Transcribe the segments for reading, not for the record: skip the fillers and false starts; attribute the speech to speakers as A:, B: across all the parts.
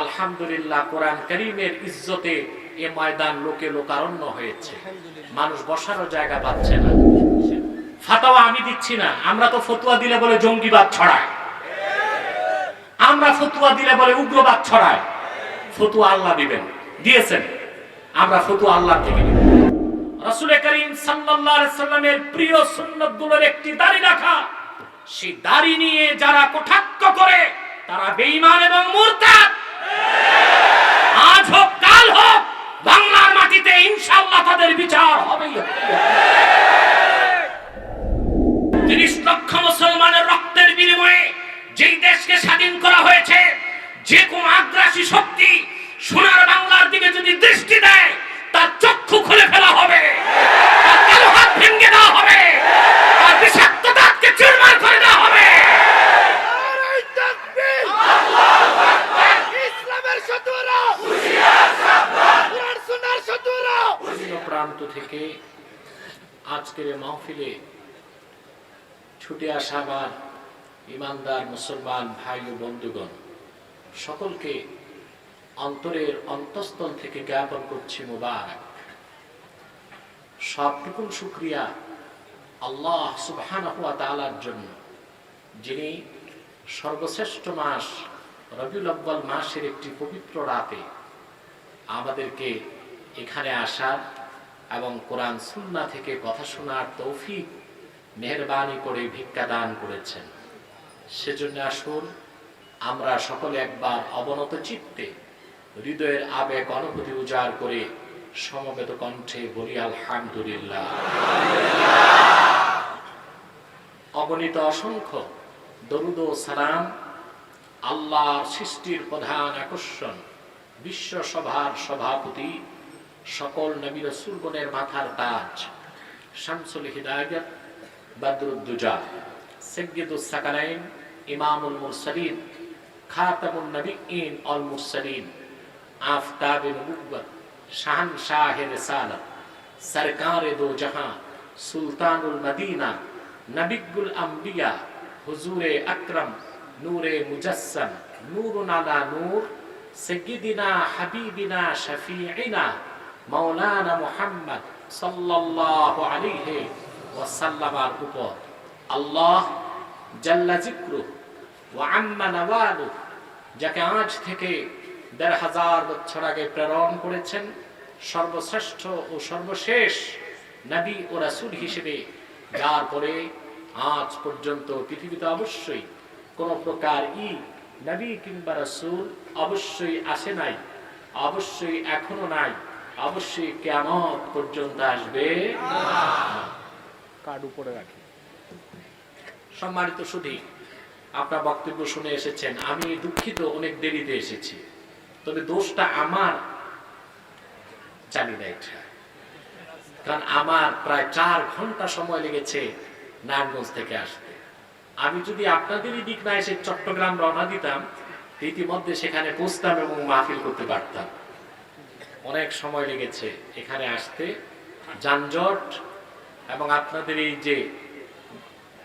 A: আলহামদুলিল্লাহ কোরআন কারীমের ইজ্জতে এ ময়দান লোকে লোকারণ্য হয়েছে, মানুষ বসারও জায়গা পাচ্ছে না। ফাতাওয়া আমি দিচ্ছি না, আমরা তো ফতোয়া দিলে বলে জঙ্গিবাদ ছড়ায়, আমরা ফতোয়া দিলে বলে উগ্রবাদ ছড়ায়। ফতোয়া আল্লাহ দিবেন, দিয়েছেন, আমরা ফতোয়া আল্লাহ থেকে নিব। রাসূল করিম সাল্লাল্লাহু আলাইহি সাল্লামের প্রিয় সুন্নাতগুলোর একটি দাড়ি রাখা, সেই দাড়ি নিয়ে যারা কটাক্ষ করে তারা বেঈমান এবং মুরতাদ। আজ হোক কাল হোক বাংলার মাটিতে ইনশাআল্লাহ তাদের বিচার হবেই। ৩০ লক্ষ মুসলমানের রক্তের বিনিময়ে যেই দেশকে স্বাধীন করা হয়েছে, যে কোন আগ্রাসী শক্তি সোনার বাংলার দিকে যদি দৃষ্টি দেয় তার চক্ষু খুলে ফেলা হবে, তার কালো হাত ভেঙে দেওয়া হবে, তার বিষাক্ত দাঁতকে চুরমার করে দেওয়া হবে। ইসলামের শত্রুরা হুঁশিয়ার সাবধান, কুরআন সুন্নাহর শত্রুরা। বিভিন্ন প্রান্ত থেকে আজকের এই মাহফিলে ছুটে আসা আমার ইমানদার মুসলমান ভাই ও বন্ধুগণ, সকলকে অন্তরের অন্তঃস্থল থেকে জ্ঞাপন করছি মুবারক। সবটুকু শুকরিয়া আল্লাহ সুবহানাহু ওয়া তাআলার জন্য, যিনি সর্বশ্রেষ্ঠ মাস রবিউল আউয়াল মাসের একটি পবিত্র রাতে আমাদেরকে এখানে আসার এবং কোরআন সুন্নাহ থেকে কথা শোনার তৌফিক মেহেরবানি করে ভিক্ষা দান করেছেন। সেজন্য আসুন আমরা সকলে একবার অবনত চিত্তে হৃদয়ের আবেগ অনুভূতি উজাড় করে সমবেত কণ্ঠে বলি আলহামদুলিল্লাহ। অগণিত অসংখ্য দরুদ ও সালাম আল্লাহর সৃষ্টির প্রধান আকর্ষণ, বিশ্ব সভার সভাপতি, সকল নবী রাসূলগণের মাথার তাজ, শামসুল হিদায়াত, বদরুদ্দুজা, সাইয়্যিদুস সাকালাইন, ইমামুল মুরসালিন, খাতামুন নবিয়্যিন ওয়াল মুরসালিন, আফতাবে নবুওয়াত, শাহনশাহে রিসালাত, সরকারে দো জাহান, সুলতানুল মদিনা, নবিয়ুল আম্বিয়া, হুজুরে আকরাম, নূরে মুজাসসাম, নূরুন আলা নূর, সাইয়্যিদিনা হাবিবিনা শাফিঈনা মাওলানা মুহাম্মদ সাল্লাল্লাহু আলাইহি ওয়াসাল্লামের উপর আল্লাহ জাল্লা যিকরুহু ওয়া আম্মা নাওয়ালুহু, যাকে আজ থেকে ১৫০০ বছর আগে প্রেরণ করেছেন, সর্বশ্রেষ্ঠ ও সর্বশেষ নবী ও রাসূল হিসেবে, যার পরে আজ পর্যন্ত পৃথিবীতে অবশ্যই কোন প্রকার নবী কিংবা রাসূল অবশ্যই আসে নাই, অবশ্যই এখনো নাই, অবশ্যই কিয়ামত পর্যন্ত আসবে না। কার্ড উপরে রাখি। সম্মানিত সুধী, আপনার বক্তব্য শুনে এসেছেন, আমি দুঃখিত অনেক দেরিতে এসেছি, তবে দোষটা আমার, জানি না এটা, কারণ আমার প্রায় ৪ ঘন্টা সময় লেগেছে নারায়ণগঞ্জ থেকে আসতে। আমি যদি আপনাদেরই দিক না এসে চট্টগ্রাম রওনা দিতাম, ইতিমধ্যে সেখানে পৌঁছতাম এবং মাহফিল করতে পারতাম। অনেক সময় লেগেছে এখানে আসতে, যানজট, এবং আপনাদের এই যে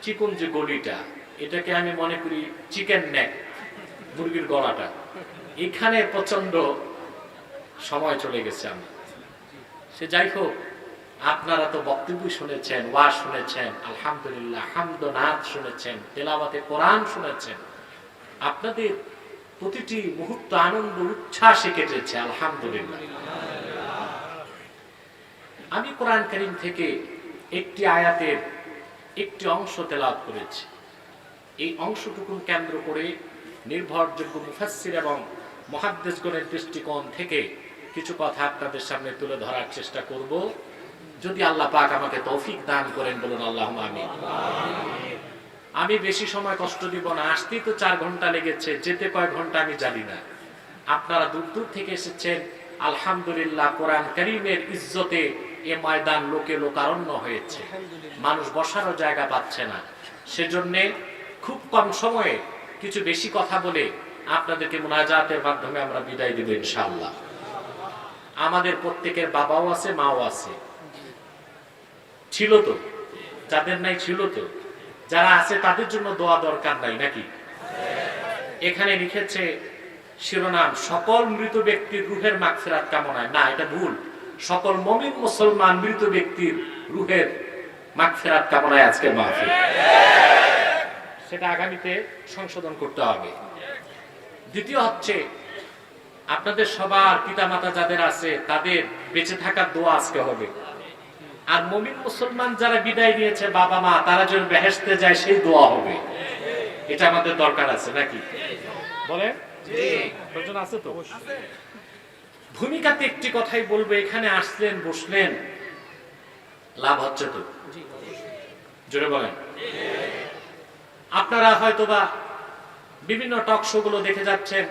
A: চিকন যে গলিটা, এটাকে আমি মনে করি চিকেন নেক, মুরগির গলাটা, এখানে প্রচন্ড সময় চলে গেছে আমার। সে যাই হোক, আপনারা তো বক্তব্য শুনেছেন, ওয়াজ শুনেছেন, আলহামদুলিল্লাহ হামদ ও নাত শুনেছেন, তেলাওয়াতে কোরআন শুনেছেন, আপনাদের প্রতিটি মুহূর্ত আনন্দ উচ্ছ্বাসে কেটেছে, আলহামদুলিল্লাহ। আমি কোরআন কারীম থেকে একটি আয়াতের একটি অংশ তেলাওয়াত করেছি। এই অংশটুকু কেন্দ্র করে নির্ভরযোগ্য মুফাসসির এবং মুহাদ্দিসগণের দৃষ্টিকোণ থেকে কিছু কথা আপনাদের সামনে তুলে ধরার চেষ্টা করব, যদি আল্লাহ পাক আমাকে তৌফিক দান করেন, বলুন আল্লাহুম্মা আমিন। আমি বেশি সময় কষ্ট দিব না, আসতেই তো ৪ ঘন্টা লেগেছে, যেতে কয় ঘন্টা আমি জানি না। আপনারা দূর দূর থেকে এসেছেন, আলহামদুলিল্লাহ কোরআন কারীমের ইজ্জতে এ ময়দান লোকে লোকারণ্য হয়েছে, মানুষ বসারও জায়গা পাচ্ছে না। সেজন্য খুব কম সময়ে কিছু বেশি কথা বলে আপনাদেরকে মুনাজাতের মাধ্যমে আমরা বিদায় দেব ইনশাআল্লাহ। আমাদের প্রত্যেকের বাবাও আছে, মাও আছে, ছিল তো, যাদের নাই ছিল তো, যারা আছে তাদের জন্য দোয়া দরকার নাই নাকি? এখানে লিখেছে শিরোনাম সকল মৃত ব্যক্তির রুহের মাগফিরাত কামনায়, না, এটা ভুল। সকল মুমিন মুসলমান মৃত ব্যক্তির রুহের মাগফিরাত কামনায় আজকের মাহফিল। সেটা আগামীতে সংশোধন করতে হবে। দ্বিতীয় হচ্ছে, আপনাদের সবার পিতামাতা যাদের আছে তাদের বেঁচে থাকার দোয়া আজকে হবে। আর মুমিন মুসলমান যারা বিদায় নিয়েছে বাবা মা, তারা যেন বেহেশতে যায় সেই দোয়া হবে। এটা আমাদের দরকার আছে নাকি বলেন? প্রয়োজন আছে তো। ভূমিকাতে একটি কথাই বলবো, এখানে আসলেন বসলেন, লাভ হচ্ছে তো? জোরে বলেন। আপনারা হয়তোবা বিভিন্ন টক শো গুলো দেখে যাচ্ছেন,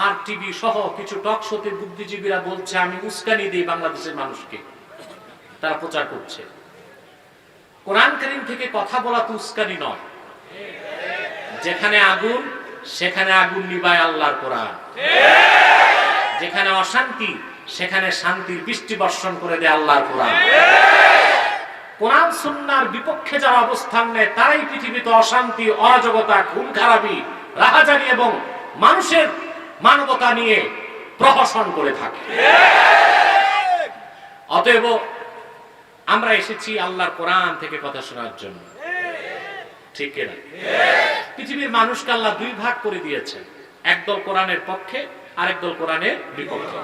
A: আর টিভি সহ কিছু টক শোতে বুদ্ধিজীবীরা বলছে আমি উস্কানি দিই বাংলাদেশের মানুষকে, তারা প্রচার করছে। কোরআন কারীম থেকে কথা বলা তো উস্কানি নয়। যেখানে আগুন সেখানে আগুন নিভায় আল্লাহর কোরআন, যেখানে অশান্তি সেখানে শান্তির বৃষ্টি বর্ষণ করে দেয় আল্লাহর কোরআন। কোরআন সুন্নাহর বিপক্ষে যারা অবস্থান নেয় তারাই পৃথিবীতে অশান্তি, অরাজকতা, খুন খারাপি, রাহাজানি এবং মানুষের মানবতা নিয়ে প্রহসন করে থাকে। অতএব আমরা এসেছি আল্লাহর কোরআন থেকে কথা শোনার জন্য, ঠিক কিনা? পৃথিবীর মানুষকে আল্লাহ দুই ভাগ করে দিয়েছেন, একদল কোরআনের পক্ষে আর একদল কোরআনের বিপক্ষে।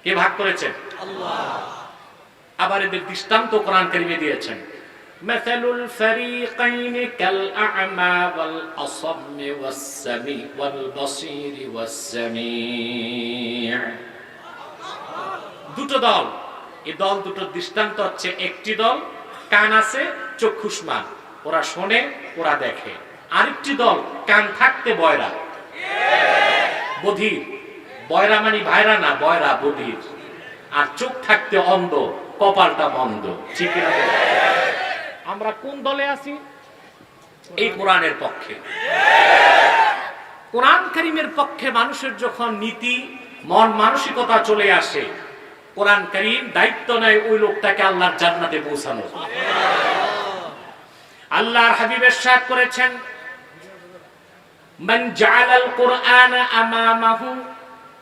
A: কে ভাগ করেছেন? আল্লাহ। আবার এদের দৃষ্টান্ত কোরআন কারীমে দিয়েছেন, মাসালুল ফারিকাইনি কাল আ'মা ওয়াল আসাম্মি ওয়াস সামি ওয়াল বাসীরি ওয়াস সামি'। দুটো দল, এই দল দুটোর দৃষ্টান্ত হচ্ছে, একটি দল কান আছে, চক্ষুষ্মান, ওরা শোনে, ওরা দেখে। আরেকটি দল কান থাকতে বয়রা, বধির। বয়রা মানে ভাইরা না, বয়রা বধির। আর চোখ থাকতে অন্ধ, কপালটা বন্ধ, ঠিক না? আমরা কোন দলে আছি? এই কোরআনের পক্ষে। কোরআন কারীমের পক্ষে মানুষের যখন নীতি, মন মানসিকতা চলে আসে, কোরআন কারীম দায়িত্ব নেয় ওই লোকটাকে আল্লাহর জান্নাতে পৌঁছানো। আল্লাহর হাবিব ইরশাদ করেছেন, মান জাআলাল কুরআনা আমামাহু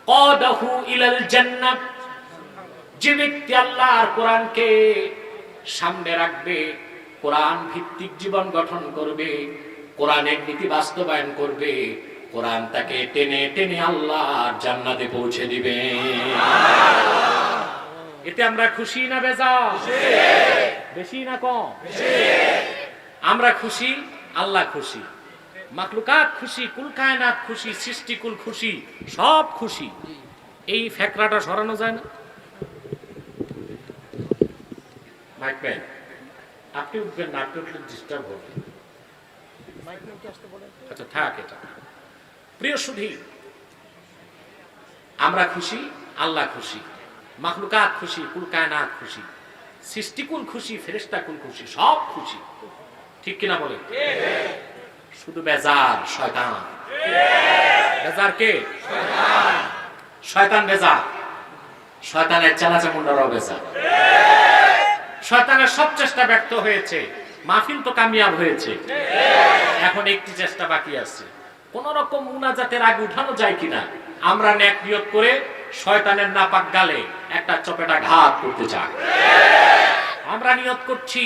A: কাদাহু ইলাল জান্নাহ। যে ব্যক্তি আল্লাহর কোরআনকে সামনে রাখবে, কোরআন ভিত্তিক জীবন গঠন করবে, কোরআনের নীতি বাস্তবায়ন করবে, কোরআন তাকে টেনে টেনে আল্লাহর জান্নাতে পৌঁছে দিবে। এতে আমরা খুশি না বেজার? বেশি না কম? আমরা খুশি, আল্লাহ খুশি, মাখলুকাত খুশি, কুল কায়নাত খুশি, সৃষ্টিকুল খুশি, সব খুশি। এই ফেকরাটা সরানো যায় না? মাইকম্যান, আপনি উঠবেন না, আপনি উঠলে ডিস্টার্ব হবে। আচ্ছা থাক এটা। প্রিয় সুধী, আমরা খুশি, আল্লাহ খুশি, মাখলুকাত খুশি, কুল কায়নাত খুশি, সৃষ্টিকুল খুশি, ফেরেশতাকুল খুশি, সব খুশি, ঠিক কিনা বলে? শুধু বেজার শয়তান। বেজার কে? শয়তান বেজার। শয়তানের চালাচামুন্ডারাও বেজার। শয়তানের সব চেষ্টা ব্যর্থ হয়েছে, মাহফিল তো কামিয়াব হয়েছে। এখন একটি চেষ্টা বাকি আছে, কোন রকম মুনাজাতের আগে উঠানো যায় কিনা। আমরা নেক নিয়ত করে শয়তানের নাপাক গালে একটা চপেটা ঘাত করতে চাই। আমরা নিয়ত করছি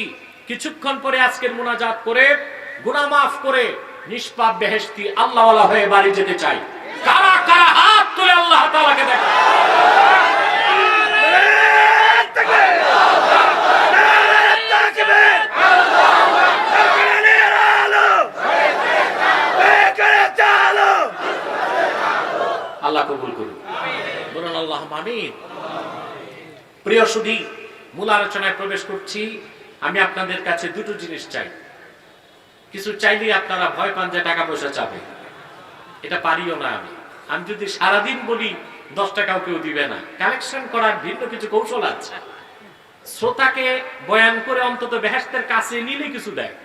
A: কিছুক্ষণ পরে আজকের মুনাজাত করে গুনাহ মাফ করে নিষ্পাপ বেহেশতি আল্লাহওয়ালা হয়ে বাড়ি যেতে চাই। কারা কারা হাত তুলে আল্লাহ তাআলাকে দেখা। আল্লাহ কবুল করুন, বলুন আল্লাহুম্মা আমিন। প্রিয় সুধী, মূল আলোচনায় প্রবেশ করছি। আমি আপনাদের কাছে দুটো জিনিস চাই। কিছু চাইলেই আপনারা ভয় পান যে টাকা পয়সা চাবে, এটা পারিও না। আমি যদি সারাদিন বলি 10 টাকাও কেউ দিবে না। কালেকশন করার ভিন্ন কিছু কৌশল আছে। শ্রোতাকে বয়ান করে অন্তত বেহেশতের কাছে নিলে কিছু দেয়।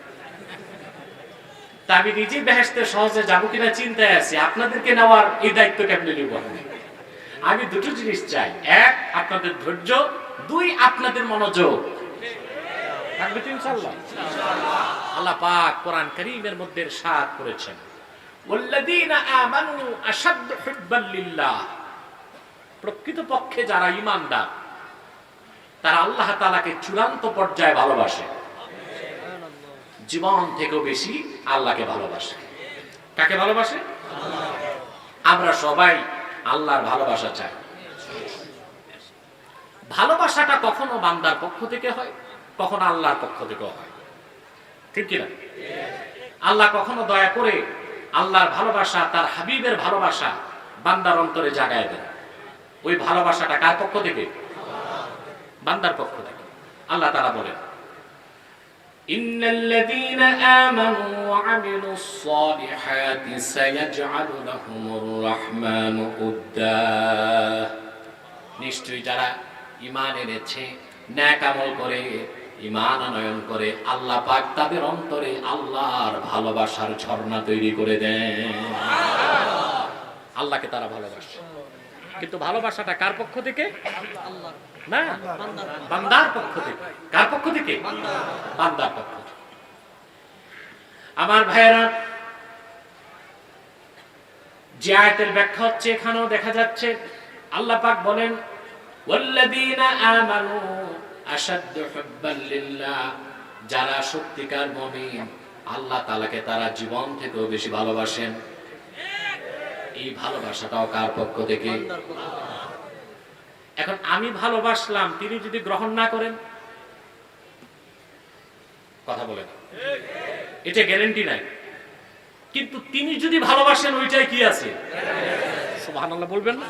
A: তা আমি নিজে বেহেশতের সহজে যাবো কিনা চিন্তায় আছি, আপনাদেরকে নেওয়ার এই দায়িত্ব কেমনে নিব? আমি দুটো জিনিস চাই, এক আপনাদের ধৈর্য, দুই আপনাদের মনোযোগ। আল্লাহ পাক কোরআন কারীমের মধ্যে ইরশাদ করেছেন, ওয়াল্লাযীনা আমানু আশাদ্দু হুব্বান লিল্লাহ, প্রকৃতপক্ষে যারা ঈমানদার তারা আল্লাহ তাআলাকে চূড়ান্ত পর্যায়ে ভালোবাসে, জীবন থেকেও বেশি আল্লাহকে ভালোবাসে। কাকে ভালোবাসে? আমরা সবাই আল্লাহর ভালোবাসা চাই। ভালোবাসাটা কখনো বান্দার পক্ষ থেকে হয়, কখনো আল্লাহর পক্ষ থেকেও হয়, ঠিক কিনা? আল্লাহ কখনো দয়া করে আল্লাহর ভালোবাসা, তার হাবিবের ভালোবাসা বান্দার অন্তরে জাগায় দেন। ওই ভালোবাসাটা কার পক্ষ থেকে? বান্দার পক্ষ থেকে। আল্লাহ তাআলা বলেন, ইন্নাল্লাযীনা আমানু ওয়া আমিলুস সালিহাতি সায়াজআলু লাহুমুর রাহমানু উদ্দা, নিশ্চয়ই যারা ঈমান এনেছে, নেক আমল করে, ঈমান আনয়ন করে, আল্লাহ পাক তাদের অন্তরে আল্লাহর ভালোবাসার ঝর্ণা তৈরি করে দেন। আল্লাহকে তারা ভালোবাসে, কিন্তু ভালোবাসাটা কার পক্ষ থেকে? না, বান্দার পক্ষ থেকে। কার পক্ষ থেকে? বান্দার পক্ষ থেকে। আমার ভাইয়েরা, যে আয়াতের ব্যাখ্যা হচ্ছে এখানেও দেখা যাচ্ছে আল্লাহ পাক বলেন, ওয়াল্লাযীনা আমানু আশাদ্দু হুব্বান লিল্লাহ, যারা সত্যিকার মুমিন আল্লাহ তাআলাকে তারা জীবন থেকেও বেশি ভালোবাসেন। এই ভালোবাসাটাও কার পক্ষ থেকে? এখন আমি ভালোবাসলাম, তিনি যদি গ্রহণ না করেন, কথা বলেন, এটা গ্যারান্টি নাই। কিন্তু তিনি যদি ভালোবাসেন, ওইটাই কি আছে? সুবহানাল্লাহ বলবেন না?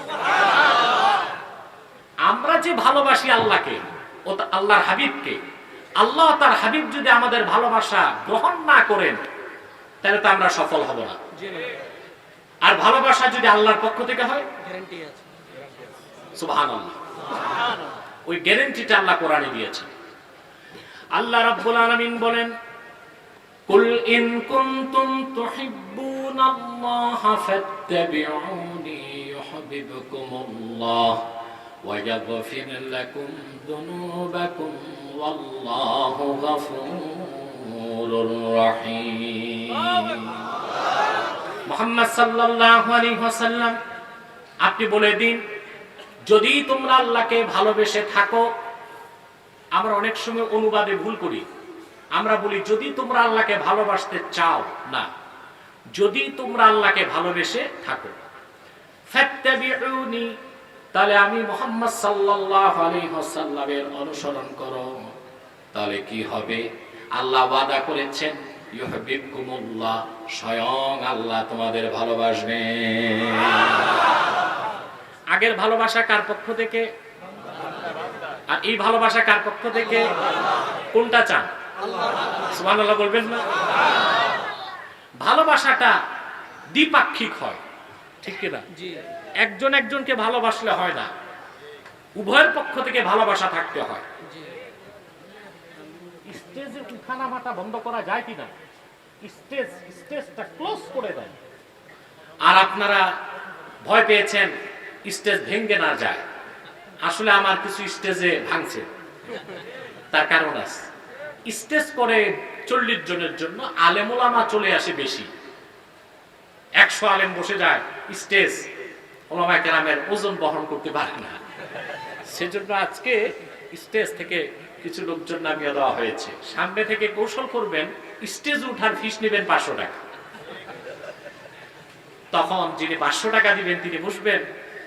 A: আমরা যে ভালোবাসি আল্লাহকে ও আল্লাহর হাবিবকে, আল্লাহ তার হাবিব যদি আমাদের ভালোবাসা গ্রহণ না করেন, তাহলে তো আমরা সফল হব না। আর ভালোবাসা যদি আল্লাহর পক্ষ থেকে হয়, গ্যারান্টি আছে। সুবহানাল্লাহ, ওই গ্যারান্টিটা আল্লাহ কোরআনে দিয়েছেন। আল্লাহ রাব্বুল আলামিন বলেন, কুল ইন কুনতুম তুহিব্বুনাল্লাহা ফাত্তাবিউনি ইউহিব্বুকুমুল্লাহ ওয়া ইয়াগফির লাকুম যুনুবাকুম ওয়াল্লাহু গফুরুর রহিম। মুহাম্মদ সাল্লাল্লাহু আলাইহি ওয়াসাল্লাম, আপনি বলে দিন, যদি তোমরা আল্লাহকে ভালোবেসে থাকো। আমরা অনেক সময় অনুবাদে ভুল করি, আমরা বলি যদি তোমরা আল্লাহকে ভালোবাসতে চাও, না, যদি তোমরা আল্লাহকে ভালোবেসে থাকো। ফাত্তাবিউনি, তাহলে আমি মুহাম্মদ সাল্লাল্লাহু আলাইহি ওয়াসাল্লামের অনুসরণ করো। তাহলে কি হবে? আল্লাহ ওয়াদা করেছেন, ইউহিব্বুকুমুল্লাহ, স্বয়ং আল্লাহ তোমাদের ভালোবাসবেন। আগের ভালোবাসা কার পক্ষ থেকে? আর এই ভালোবাসা কার পক্ষ থেকে? কোনটা চান? সুবহানাল্লাহ বলবেন না? ভালোবাসাটা দ্বিপাক্ষিক হয়, ঠিক কিনা? একজন একজনকে ভালোবাসলে হয় না, উভয়ের পক্ষ থেকে ভালোবাসা থাকতে হয়। স্টেজে উঠানামাটা বন্ধ করা যায় কিনা? স্টেজটা ক্লোজ করে দেন। আর আপনারা ভয় পেয়েছেন স্টেজ ভেঙে না যায়। আসলে আমার কিছু স্টেজে ভাঙছে, তার কারণ আছে। স্টেজ করে 40 জনের জন্য, আলেম ওলামা চলে আসে বেশি, 100 আলেম বসে যায়, স্টেজ ওলামায়ে কেরামের ওজন বহন করতে পারে না। সেজন্য আজকে স্টেজ থেকে কিছু লোকজন নামিয়ে দেওয়া হয়েছে। সামনে থেকে কৌশল করবেন, স্টেজ উঠার ফিস নেবেন 500 টাকা। তখন যিনি 500 টাকা দিবেন তিনি বসবেন,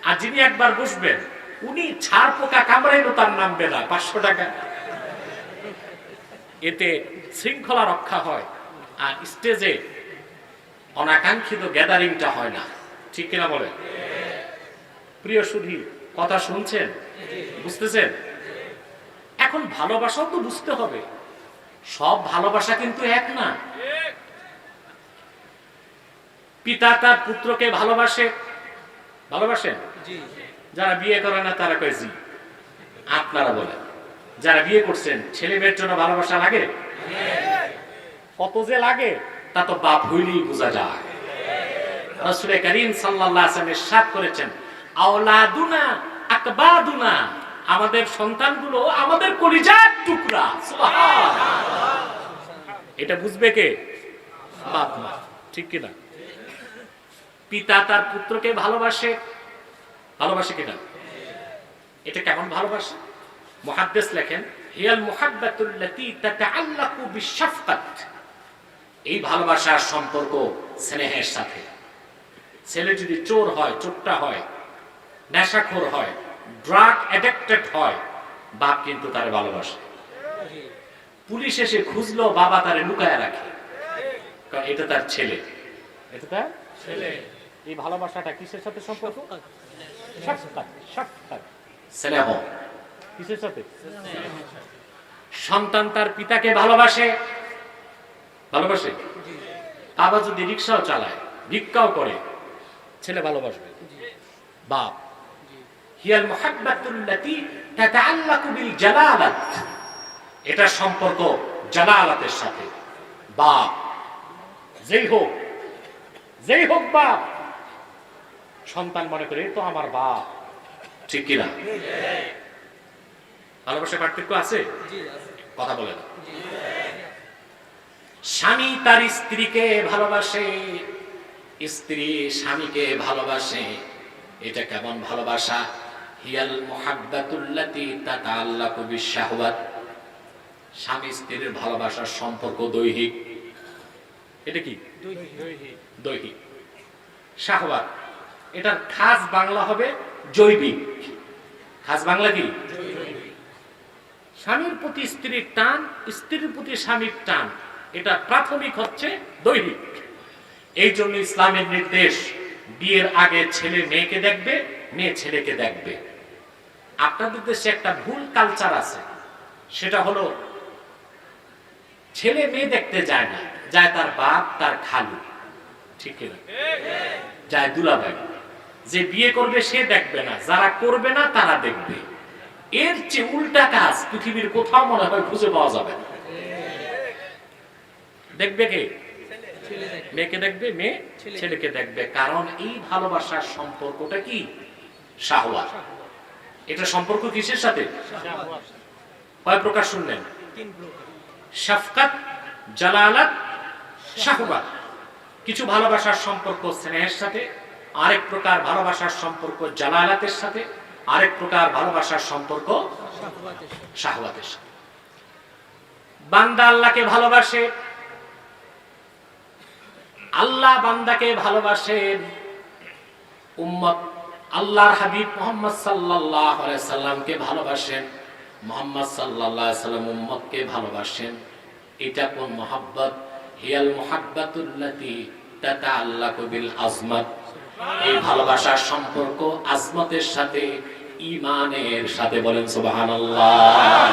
A: আর যিনি একবার বসবেন উনি ছাড় পোকা কামড়াইলো তার নামবে না, 500 টাকা। এতে শৃঙ্খলা রক্ষা হয়, আর স্টেজে অনাকাঙ্ক্ষিত গ্যাদারিংটা হয় না, ঠিক কিনা বলেন? প্রিয় সুধী, কথা শুনছেন? বুঝতেছেন? এখন ভালোবাসাও তো বুঝতে হবে, সব ভালোবাসা কিন্তু এক না। পিতা তার পুত্রকে ভালোবাসেন? যারা বিয়ে করে না তারা কয় জি। আপনারা বলেন, যারা বিয়ে করছেন, ছেলে মেয়ের জন্য ভালোবাসা লাগে? কত যে লাগে তা তো বাপ হইলেই বোঝা যায়। রাসূল করিম সাল্লাল্লাহু আলাইহি ওয়াসাল্লাম ইরশাদ করেছেন, আওলাদুনা আকবাদুনা, আমাদের সন্তানগুলো আমাদের কলিজার টুকরা। সুবহানাল্লাহ। এটা বুঝবে কে? বাপ মা, ঠিক কিনা? পিতা তার পুত্রকে ভালোবাসে, ভালোবাসে কিনা? এটা কেমন ভালোবাসে? মুহাদ্দিস লেখেন হিয়াল মুহাব্বাতুল্লাতী তাতাআল্লাকু বিশাফকাত। এই ভালোবাসার সম্পর্ক স্নেহের সাথে। ছেলে যদি চোর হয়, চোরটা হয়, নেশাখোর হয়, ড্রাগ অ্যাডিক্টেড হয়, বাপ কিন্তু তারে ভালোবাসে। পুলিশ এসে খুঁজলো, বাবা তারে লুকায় রাখে, কারণ এটা তার ছেলে, এটা তার ছেলে। এই ভালোবাসাটা কিসের সাথে সম্পর্ক? শাফকাত, শাফকাত, স্নেহ। কিসের সাথে? সন্তান তার পিতাকে ভালোবাসে, ভালোবাসে। বাবা যদি রিকশাও চালায়, ভিক্ষাও করে, ছেলে ভালোবাসবে বাপ। হিয়াল মুহাব্বাতুল্লাতী তাতাআল্লাকু বিল জালালাত। এটা সম্পর্ক জালালাতের সাথে। বাপ যেই হোক বাপ, সন্তান মনে করে তো আমার বাপ, ঠিক কিনা? ভালোবাসার পার্থক্য আছে? কথা বলে না। স্বামী তার স্ত্রীকে ভালোবাসে, স্ত্রী স্বামীকে ভালোবাসে। এটা কেমন ভালোবাসা? হিয়াল মুহাব্বাতুল্লাতী তাতাআল্লাকু বিশ-শাহওয়াত। স্বামী স্ত্রীর ভালোবাসার সম্পর্ক দৈহিক। এটা কি? দৈহিক। শাহওয়াত এটার খাস বাংলা হবে জৈবিক। খাস বাংলা কি? স্বামীর প্রতি স্ত্রীর টান, স্ত্রীর প্রতি স্বামীর টান, এটা প্রাথমিক হচ্ছে দৈহিক। এই জন্য ইসলামের নির্দেশ, বিয়ের আগে ছেলে মেয়েকে দেখবে, মেয়ে ছেলেকে দেখবে। আপনাদের দেশে একটা ভুল কালচার আছে, সেটা হলো ছেলে মেয়ে দেখতে যায় না, যায় তার বাপ তার খালু, ঠিক কিনা? যায় দুলাভাই। যে বিয়ে করবে সে দেখবে না, যারা করবে না তারা দেখবে। এর চেয়ে উল্টা কাজ পৃথিবীর কোথাও মনে হয় খুঁজে পাওয়া যাবে না। দেখবে কে? মেয়েকে দেখবে, মেয়ে ছেলেকে দেখবে। কারণ এই ভালোবাসার সম্পর্কটা কি? শাহওয়াত। এটা সম্পর্ক কিসের সাথে? কয় প্রকার শুনলেন? শাফকাত, জালালাত, শাহওয়াত। কিছু ভালোবাসার সম্পর্ক স্নেহের সাথে, আরেক প্রকার ভালোবাসার সম্পর্ক জালালাতের সাথে, আরেক প্রকার ভালোবাসার সম্পর্ক শাহওয়াতের সাথে। বান্দা আল্লাহকে ভালোবাসে, আল্লাহ বান্দাকে ভালোবাসেন। উম্মত আল্লাহর হাবিব মুহাম্মদ সাল্লাল্লাহু আলাইহি সাল্লামকে ভালোবাসেন, মুহাম্মদ সাল্লাল্লাহু আলাইহি সাল্লাম উম্মতকে ভালোবাসেন। এটা কোন মহব্বত? হিয়াল মুহাব্বাতুল্লাতী তাতাআল্লাকু বিল আজমাত। এই ভালোবাসার সম্পর্ক আজমতের সাথে, ঈমানের সাথে। বলেন সুবহানাল্লাহ।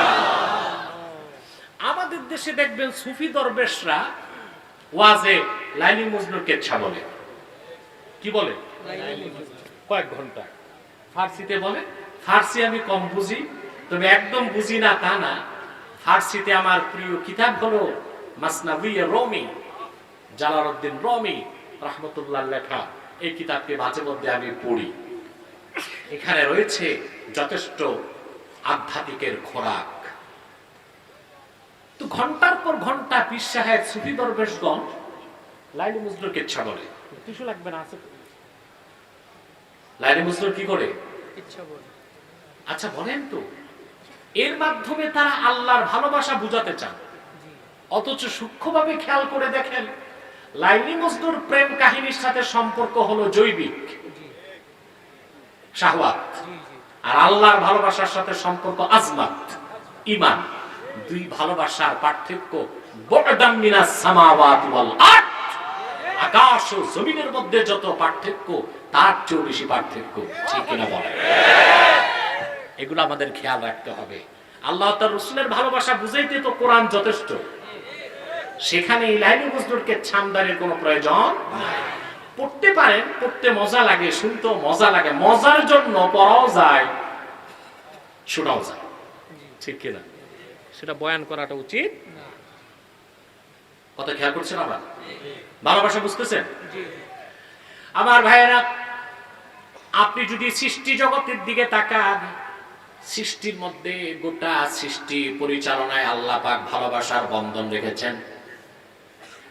A: আমাদের দেশে দেখবেন সুফি দরবেশরা ওয়াজে লাইলি মজনুর কেচ্ছা বলে। কি বলে? কয়েক ঘন্টা ফার্সিতে বলে। ফার্সি আমি কম বুঝি, তবে একদম বুঝি না তা না। ফার্সিতে আমার প্রিয় কিতাব হলো মাসনাভিয়ে রুমি, জালালউদ্দিন রুমি রাহমাতুল্লাহ লেখা। এই কিতাবকে মাঝে মধ্যে আমি পড়ি। এখানে রয়েছে যথেষ্ট আধ্যাত্মিকের খোরাক। তো ঘন্টার পর ঘন্টা পীর সাহেব সুফি দরবেশগণ লাইলি মজনুর কেচ্ছা বলে। কিছু লাগবে না, আছে। লাইলি মজনুর কি করে? আচ্ছা বলেন তো, এর মাধ্যমে তারা আল্লাহর ভালোবাসা বুঝাতে চান, অথচ সূক্ষ্মভাবে খেয়াল করে দেখেন লাইলি মজনুর প্রেম কাহিনীর সাথে সম্পর্ক হলো জৈবিক, শাহওয়াত, আর আল্লাহর ভালোবাসার সাথে সম্পর্ক আজমাত, ঈমান। দুই ভালোবাসার পার্থক্য বু'দাম মিনাস সামাওয়াতি ওয়াল আরদ। আকাশ ও জমিনের মধ্যে যত পার্থক্য, তার চেয়ে বেশি পার্থক্য, ঠিক কিনা বলেন? এগুলো আমাদের খেয়াল রাখতে হবে। আল্লাহ তার রাসূলের ভালোবাসা বুঝাইতে তো কোরআন যথেষ্ট। সেখানে এই লাইলি মজনুরকে ছামদারের কোনো প্রয়োজন নাই। পড়তে পারেন, পড়তে মজা লাগে, শুনতেও মজা লাগে, মজার জন্য পড়াও যায়, শোনাও যায়, ঠিক কিনা? সেটা বয়ান করাটা উচিত না। কথা খেয়াল করছেন? আবার ভালোবাসা বুঝতেছেন? আমার ভাইয়েরা, আপনি যদি সৃষ্টি জগতের দিকে তাকান, সৃষ্টির মধ্যে গোটা সৃষ্টি পরিচালনায় আল্লাহ পাক ভালোবাসার বন্ধন রেখেছেন।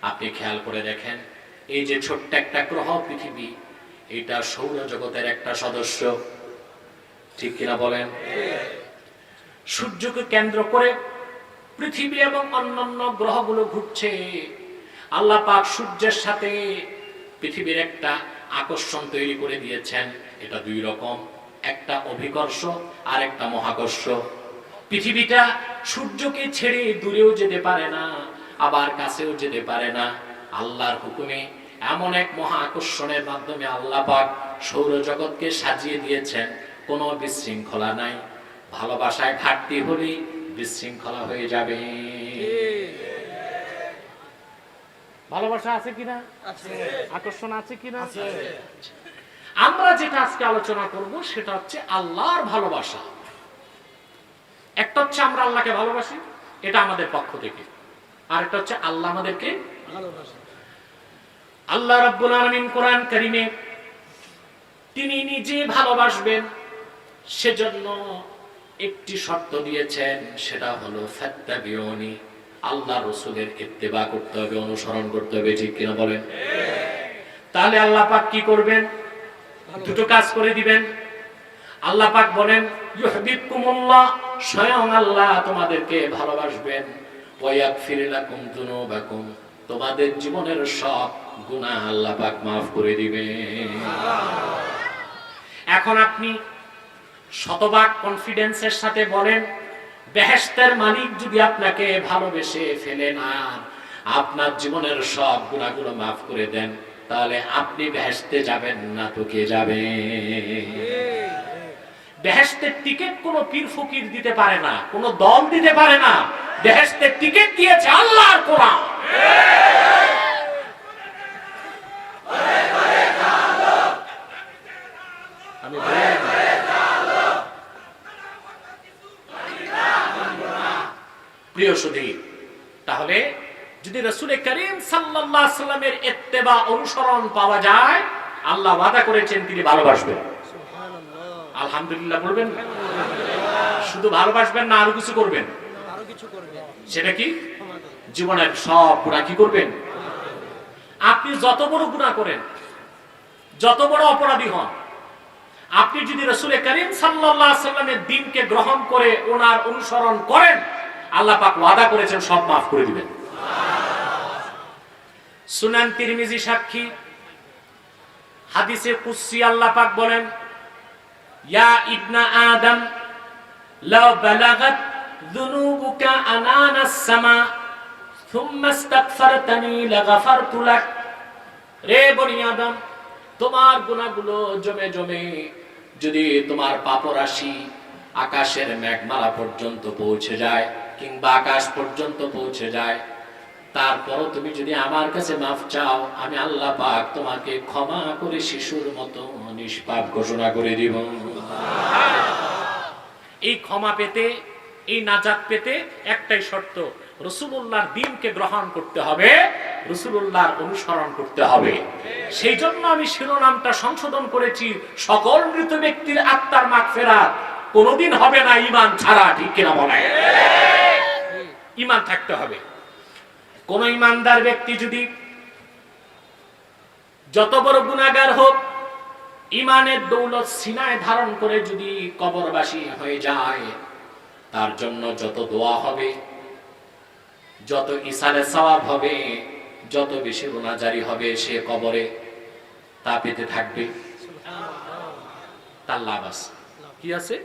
A: আপনি খেয়াল করে দেখেন, এই যে ছোট্ট একটা গ্রহ পৃথিবী, এটা সৌরজগতের একটা সদস্য, ঠিক কিনা বলেন? সূর্যকে কেন্দ্র করে পৃথিবী এবং অন্যান্য গ্রহগুলো ঘুরছে। আল্লাহ পাক সূর্যের সাথে পৃথিবীর একটা আকর্ষণ তৈরি করে দিয়েছেন। এটা দুই রকম, একটা অভিকর্ষ আর একটা মহাকর্ষ। পৃথিবীটা সূর্যকে ছেড়ে দূরেও যেতে পারে না, আবার কাছেও যেতে পারে না। আল্লাহর হুকুমে এমন এক মহা আকর্ষণের মাধ্যমে আল্লাহ পাক সৌরজগৎকে সাজিয়ে দিয়েছেন। কোনো বিশৃঙ্খলা নাই। ভালোবাসায় ঘাটতি হলে বিশৃঙ্খলা হয়ে যাবে। ভালোবাসা আছে কিনা? আকর্ষণ আছে কিনা? আমরা যেটা আজকে আলোচনা করব সেটা হচ্ছে আল্লাহর ভালোবাসা। একটা হচ্ছে আমরা আল্লাহকে ভালোবাসি, এটা আমাদের পক্ষ থেকে, আর একটা হচ্ছে আল্লাহ আমাদেরকে ভালোবাসেন। আল্লাহ রাব্বুল আলামিন কোরআন কারীমে তিনি নিজে ভালোবাসবেন, সেজন্য একটি শর্ত দিয়েছেন, সেটা হলো ফাত্তাবিউনি। আল্লাহ রাসূলের ইত্তেবা করতে হবে, অনুসরণ করতে হবে, ঠিক কিনা বলেন? তাহলে আল্লাহ পাক কি করবেন? দুটো কাজ করে দিবেন। আল্লাহ পাক বলেন ইউহিব্বুকুমুল্লাহ, স্বয়ং আল্লাহ তোমাদেরকে ভালোবাসবেন। ওয়া ইয়াগফির লাকুম যুনুবাকুম, তোমাদের জীবনের সব গুনাহ আল্লাহ পাক maaf করে দিবেন। এখন আপনি শতভাগ কনফিডেন্সের সাথে বলেন, বেহেশতের মালিক যদি আপনাকে ভালোবেসে ফেলেন আর আপনার জীবনের সব গুনাহগুলো maaf করে দেন, তাহলে আপনি বেহেশতে যাবেন না তো কে যাবে? বেহেশতের টিকিট কোনো পীর ফকির দিতে পারে না, কোনো দল দিতে পারে না। বেহেশতের টিকিট দিয়েছে আল্লাহর কোরআন। প্রিয় সুধী, তাহলে যদি রাসূল করিম সাল্লাল্লাহু আলাইহি সাল্লামের ইত্তেবা অনুসরণ পাওয়া যায়, আল্লাহ ওয়াদা করেছেন তিনি ভালোবাসবেন। সুবহানাল্লাহ, আলহামদুলিল্লাহ বলবেন। শুধু ভালোবাসবেন না, আরো কিছু করবেন। সেটা কি? জীবনের সব গুনাহ কি করবেন? আপনি যত বড় গুনাহ করেন, যত বড় অপরাধী হন, আপনি যদি রাসূল করিম সাল্লাল্লাহু আলাইহি সাল্লামের দ্বীনকে গ্রহণ করে ওনার অনুসরণ করেন, আল্লাহ পাক ওয়াদা করেছেন সব maaf করে দিবেন। সুনান তিরমিজি সাক্ষী, হাদিসে কুদসি আল্লাহ পাক বলেন, ইয়া ইবনা আদম লাউ বালাগাত যুনুবুকা আনানাস সামা থুম্মা ইস্তাগফারতানি লাগাফারতু লাক। রে বনি আদম, তোমার গুনাহগুলো জমে জমে যদি তোমার পাপরাশি আকাশের মেঘমালা পর্যন্ত পৌঁছে যায়, কিংবা আকাশ পর্যন্ত পৌঁছে যায়, তারপরও তুমি যদি আমার কাছে মাফ চাও, আমি আল্লাহ পাক তোমাকে ক্ষমা করে শিশুর মতো নিষ্পাপ ঘোষণা করে দিব। এই ক্ষমা পেতে, এই নাজাত পেতে একটাই শর্ত, রাসূলুল্লাহর দ্বীনকে গ্রহণ করতে হবে, রাসূলুল্লাহর অনুসরণ করতে হবে। সেই জন্য আমি শিরোনামটা সংশোধন করেছি, সকল মৃত ব্যক্তির আত্মার মাগফিরাত কোনোদিন হবে না ঈমান ছাড়া, ঠিক কিনা বলে? ঈমান থাকতে হবে। কোন ঈমানদার ব্যক্তি যদি যত বড় গুনাহগার হোক, ঈমানের দৌলত সিনায় ধারণ করে যদি কবরবাসী হয়ে যায়, তার জন্য যত দোয়া হবে, যত ইসালে সওয়াব হবে, যত বেশি গুনাহজারি হবে, সে কবরে তা পেতে থাকবে। তার লাভ আছে। কি আছে?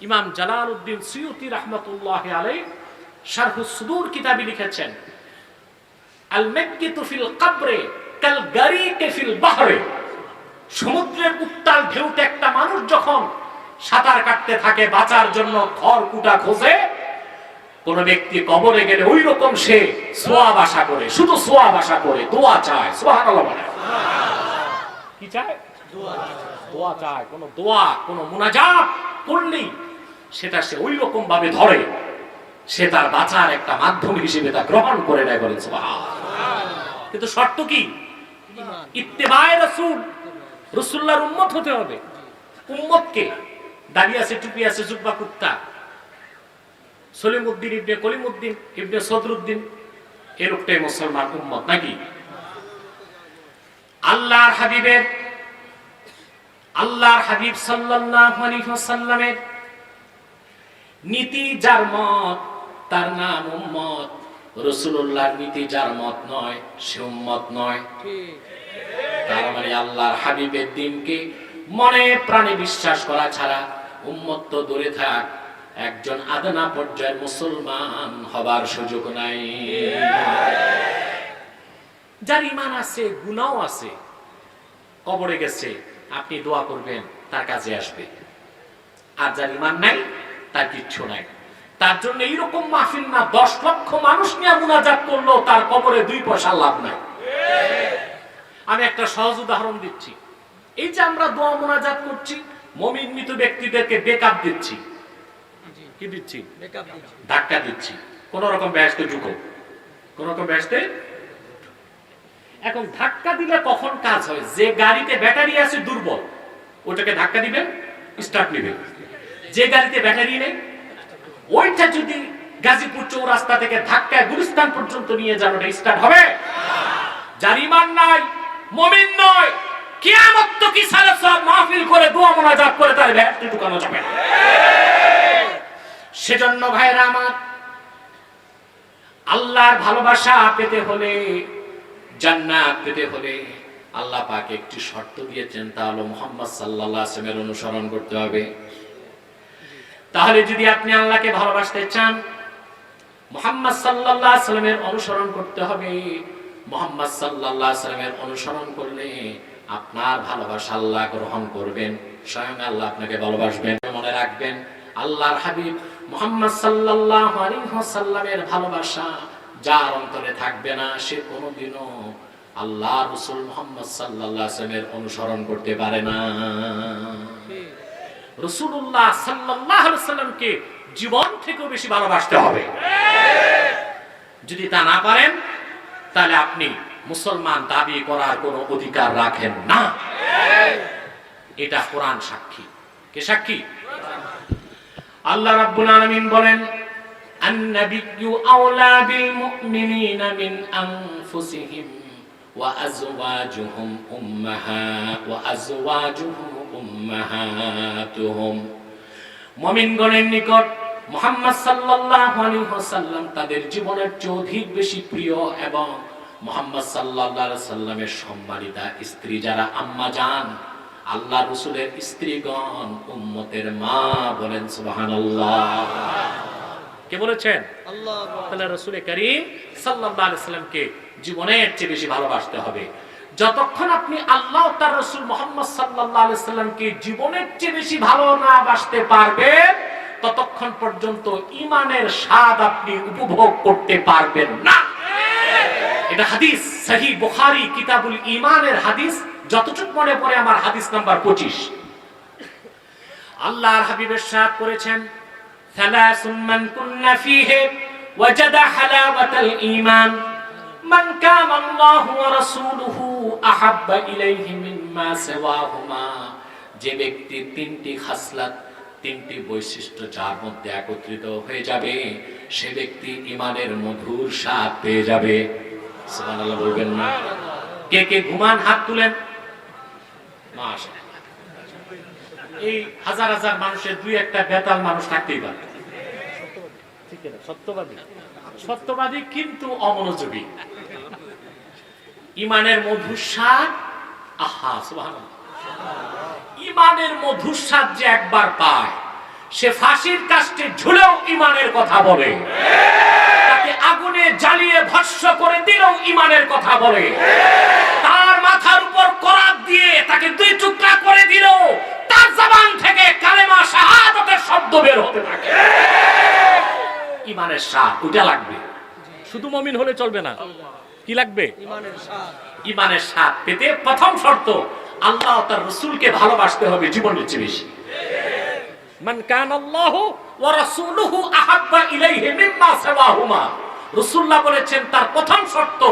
A: ইমাম জালালউদ্দিন সুয়ুতি রাহমাতুল্লাহি আলাইহি শারহুস সুদূর কিতাবে লিখেছেন, আল মাক্কিতু ফিল কবরে কাল গারিকি ফিল বাহরে। সমুদ্রের উত্তাল ঢেউতে একটা মানুষ যখন সাঁতার কাটতে থাকে বাঁচার জন্য খড়কুটা খোঁজে, কোন ব্যক্তি কবরে গেলে ওই রকম সে সওয়াব আশা করে, শুধু সওয়াব আশা করে, দোয়া চায়। সুবহানাল্লাহ বলে। কি চায়? দোয়া চায়। কোন দোয়া, কোন মুনাজাত করলেই সেটা সে ওই রকম ভাবে ধরে, সে তার বাঁচার একটা মাধ্যম হিসেবে তা গ্রহণ করে নেয়। বলেন সুবহানাল্লাহ। কিন্তু শর্ত কি? ইত্তেবায়ে রাসূল, রাসূলুল্লাহর উম্মত হতে হবে। উম্মতকে দাড়ি আছে, টুপি আছে, জুব্বা কুর্তা, সলিমউদ্দিন ইবনে কলিমউদ্দিন ইবনে সদরুদ্দিন, এই লোকটাই মুসলমান উম্মত নাকি? আল্লাহর হাবিবের আল্লাহর হাবিব সাল্লাল্লাহু আলাইহি ওয়াসাল্লামের নীতি যার মত তার নাম উম্মত, রাসূলুল্লাহর নীতি যার মত নয় সে উম্মত নয়। তার মানে আল্লাহর হাবিবের দ্বীনকে মনে প্রাণে বিশ্বাস করা ছাড়া উম্মত তো দূরে থাক, একজন আদনা পর্যায়ের মুসলমান হবার সুযোগ নাই। যার ঈমান আছে, গুনাহ আছে, কবরে গেছে, আপনি দোয়া করবেন তার কাছে আসবে। আর যার ঈমান নাই তার কিচ্ছু নাই। তার জন্য এইরকম মাহফিল না 10 লক্ষ মানুষ নিয়ে মুনাজাত করলো, তার কবরে 2 পয়সা লাভ নাই। আমি একটা সহজ উদাহরণ দিচ্ছি। এই যে আমরা দোয়া মুনাজাত করছি, মুমিন মৃত ব্যক্তিদেরকে বেকআপ দিচ্ছি। কি দিচ্ছি? বেকআপ দিচ্ছি, ধাক্কা দিচ্ছি, কোন রকম বেহেশতে ঢুকো, কোন রকম বেহেশতে। এখন ধাক্কা দিলে কখন কাজ হয়? যে গাড়িতে ব্যাটারি আছে দুর্বল, ওটাকে ধাক্কা দিবেন, স্টার্ট নেবে। যে গাড়িতে ব্যাটারি নেই, ওইটা যদি গাজীপুর চৌরাস্তা থেকে ধাক্কায় গুলিস্তান পর্যন্ত নিয়ে যান, ওটা স্টার্ট হবে? যার ঈমান নাই, মুমিন নয়, কিয়ামত তো কি সারা সব মাহফিল করে দোয়া মুনাজাত করে তার ব্যাটারি ঢুকানো যাবে না। সেজন্য ভাইরা আমার, আল্লাহর ভালোবাসা পেতে হলে, জান্নাত পেতে হলে আল্লাহ পাক একটি শর্ত দিয়েছেন, তা হলো মুহাম্মদ সাল্লাল্লাহু আলাইহি ওয়াসাল্লামের অনুসরণ করতে হবে। তাহলে যদি আপনি আল্লাহকে ভালোবাসতে চান, মুহাম্মদ সাল্লাল্লাহু আলাইহি ওয়াসাল্লামের অনুসরণ করতে হবে। মুহাম্মদ সাল্লাল্লাহু আলাইহি ওয়াসাল্লামের অনুসরণ করলে আপনার ভালোবাসা আল্লাহ গ্রহণ করবেন, স্বয়ং আল্লাহ আপনাকে ভালোবাসবেন। মনে রাখবেন, আল্লাহর হাবিব মুহাম্মদ সাল্লাল্লাহু আলাইহি ওয়াসাল্লামের ভালোবাসা যার অন্তরে থাকবে না, সে কোনোদিনও আল্লাহ রাসূল মুহাম্মদ সাল্লাল্লাহু আলাইহি ওয়াসাল্লামের অনুসরণ করতে পারে না। রাসূলুল্লাহ সাল্লাল্লাহু আলাইহি ওয়াসাল্লামকে জীবন থেকেও বেশি ভালোবাসতে হবে। যদি তা না পারেন, তাহলে আপনি মুসলমান দাবি করার কোনো অধিকার রাখেন না। এটা কোরআন সাক্ষী। কে সাক্ষী? আল্লাহ রাব্বুল আলামিন বলেন, আন-নাবিয়্যু আওলা বিল মুমিনিনা মিন আনফুসিহিম ওয়া আজওয়াজুহুম উম্মাহাতুহুম। মুমিনগণের নিকট মুহাম্মদ সাল্লাল্লাহু আলাইহি ওয়াসাল্লাম তাদের জীবনের চেয়ে অধিক বেশি প্রিয়, এবং মুহাম্মদ সাল্লাল্লাহু আলাইহি ওয়াসাল্লামের সম্মানিতা স্ত্রী যারা আম্মা জান, আল্লাহ রাসূলের স্ত্রীগণ উম্মতের মা। বলেন সুবহানাল্লাহ। কে বলেছেন? আল্লাহ। তাহলে রাসূল করিম সাল্লাল্লাহু আলাইহি ওয়াসাল্লামকে জীবনের চেয়ে বেশি ভালোবাসতে হবে। যতক্ষণ আপনি আল্লাহ ও তার রাসূল মুহাম্মদ সাল্লাল্লাহু আলাইহি ওয়াসাল্লামকে জীবনের চেয়ে বেশি ভালো না বাসতে পারবেন, ততক্ষণ পর্যন্ত ঈমানের স্বাদ আপনি উপভোগ করতে পারবেন না। এটা হাদিস, সহিহ বুখারী কিতাবুল ঈমানের হাদিস। যতটুকু মনে পড়ে আমার, হাদিস নাম্বার 25। আল্লাহর হাবিব ইরশাদ করেছেন, সালাসুন মান কুন্না ফীহি ওয়াজাদা হালাওয়াতাল ঈমান, মান কানা আল্লাহু ওয়া রাসূলুহু আহাব্বা ইলাইহি মিম্মা সিওয়াহুমা। যে ব্যক্তি 3টি খাসলাত, 3টি বৈশিষ্ট্য যার মধ্যে একত্রিত হয়ে যাবে, সে ব্যক্তি ঈমানের মধুর স্বাদ পেয়ে যাবে। সুবহানাল্লাহ বলবেন না? কে কে ঘুমান? হাত তুলেন। মাশাআল্লাহ। এই হাজার হাজার মানুষের 2-1টা বেতাল মানুষ থাকতেই পারে। ঠিক আছে, সত্যবাদী, সত্যবাদী কিন্তু অমনোযোগী। ঈমানের মধুর স্বাদ, আহা সুবহানাল্লাহ। ঈমানের মধুর স্বাদ যে একবার পায়, সে ফাঁসির কাস্টে ঝুলেও ঈমানের কথা বলে, তাকে আগুনে জ্বালিয়ে ভস্ম করে দিলেও ঈমানের কথা বলে, তার মাথার উপর করাত দিয়ে তাকে 2 টুকরা করে দিলেও তার জবান থেকে কালেমা শাহাদাতের শব্দ বের হতে থাকে। ঈমানের স্বাদ ওটা লাগবে। শুধু মুমিন হলে চলবে না, কি লাগবে? ঈমানের স্বাদ। ঈমানের স্বাদ পেতে প্রথম শর্ত, আল্লাহ ও তার রাসূলকে ভালোবাসতে হবে জীবনের চেয়ে বেশি। মান কানা আল্লাহু ওয়া রাসূলুহু আহাব্বা ইলাইহি মিম্মা সিওয়াহুমা। রাসূলুল্লাহ বলেছেন, তার প্রথম শর্ত,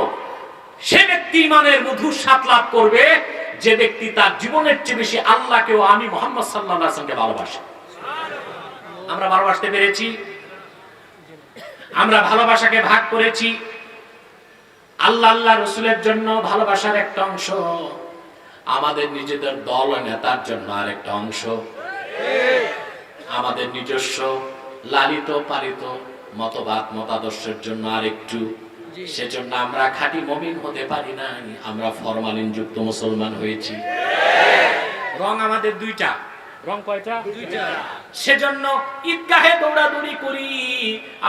A: সে ব্যক্তি ঈমানের মধুর স্বাদ লাভ করবে যে ব্যক্তি তার জীবনের চেয়ে বেশি আল্লাহকে ও আমি মুহাম্মদ সাল্লাল্লাহু আলাইহি ওয়াসাল্লামকে ভালোবাসে। আমরা ভালোবাসতে পেরেছি? আমরা ভালোবাসাকে ভাগ করেছি। আল্লাহ আল্লাহ রাসূলের জন্য ভালোবাসার একটা অংশ, আমাদের নিজেদের দল ও নেতার জন্য আরেকটা অংশ, আমাদের নিজস্ব লালিত পালিত মতবাদ মতাদর্শের জন্য আরেকটু। সেজন্য আমরা খাঁটি মুমিন হতে পারি নাই, আমরা ফরমালিন যুক্ত মুসলমান হয়েছি। রং আমাদের দুইটা। রং কয়টা? দুইটা। সেজন্য ঈদগাহে দৌড়াদৌড়ি করি,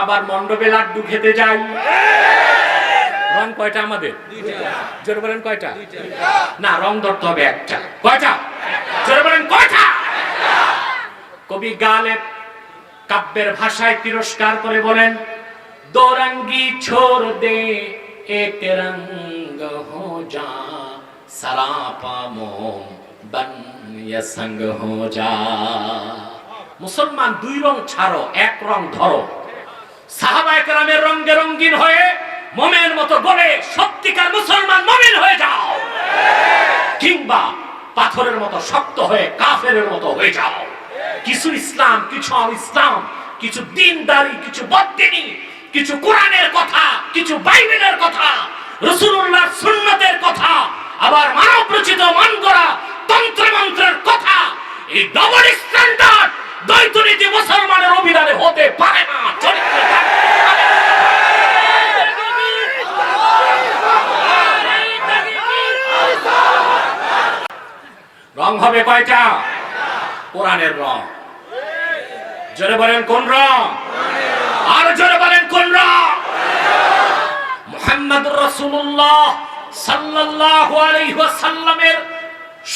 A: আবার মণ্ডপে লাড্ডু খেতে যাই। রং কয়টা আমাদের? দুইটা। জোরে বলেন কয়টা? দুইটা। না, রং ধরতে হবে একটা। কয়টা? জোরে বলেন কয়টা? কবি গালেব কাব্যের ভাষায় তিরস্কার করে বলেন, दो रंगी छोड़ दे एक रंग हो जा, सरापा मोम बन ये संग हो जा। মুসলমান দুই রং ছাড়ো, এক রং ধরো। সাহাবায়ে কেরামের রঙে রঙিন হয়ে মোমের মতো গলে সত্যিকার মুসলমান মুমিন হয়ে যাও, কিংবা পাথরের মতো শক্ত হয়ে কাফেরের মতো হয়ে যাও। কিছু ইসলাম, কিছু ইসলাম, কিছু দ্বীনদারি, কিছু বদ্দীনী, কিছু কোরআনের কথা, কিছু বাইবেলের কথা, রাসূলুল্লাহর সুন্নাতের কথা, আবার মানব রচিত মন গড়া তন্ত্র মন্ত্রের কথা। এই ডবল স্ট্যান্ডার্ড দ্বৈত নীতি মুসলমানের অভিধানে হতে পারে না। রং হবে কয়টা? কোরআনের রং। জোরে বলেন কোন রং? আর জোরে বলেন কোন রং? মুহাম্মদুর রাসূলুল্লাহ সাল্লাল্লাহু আলাইহি ওয়াসাল্লামের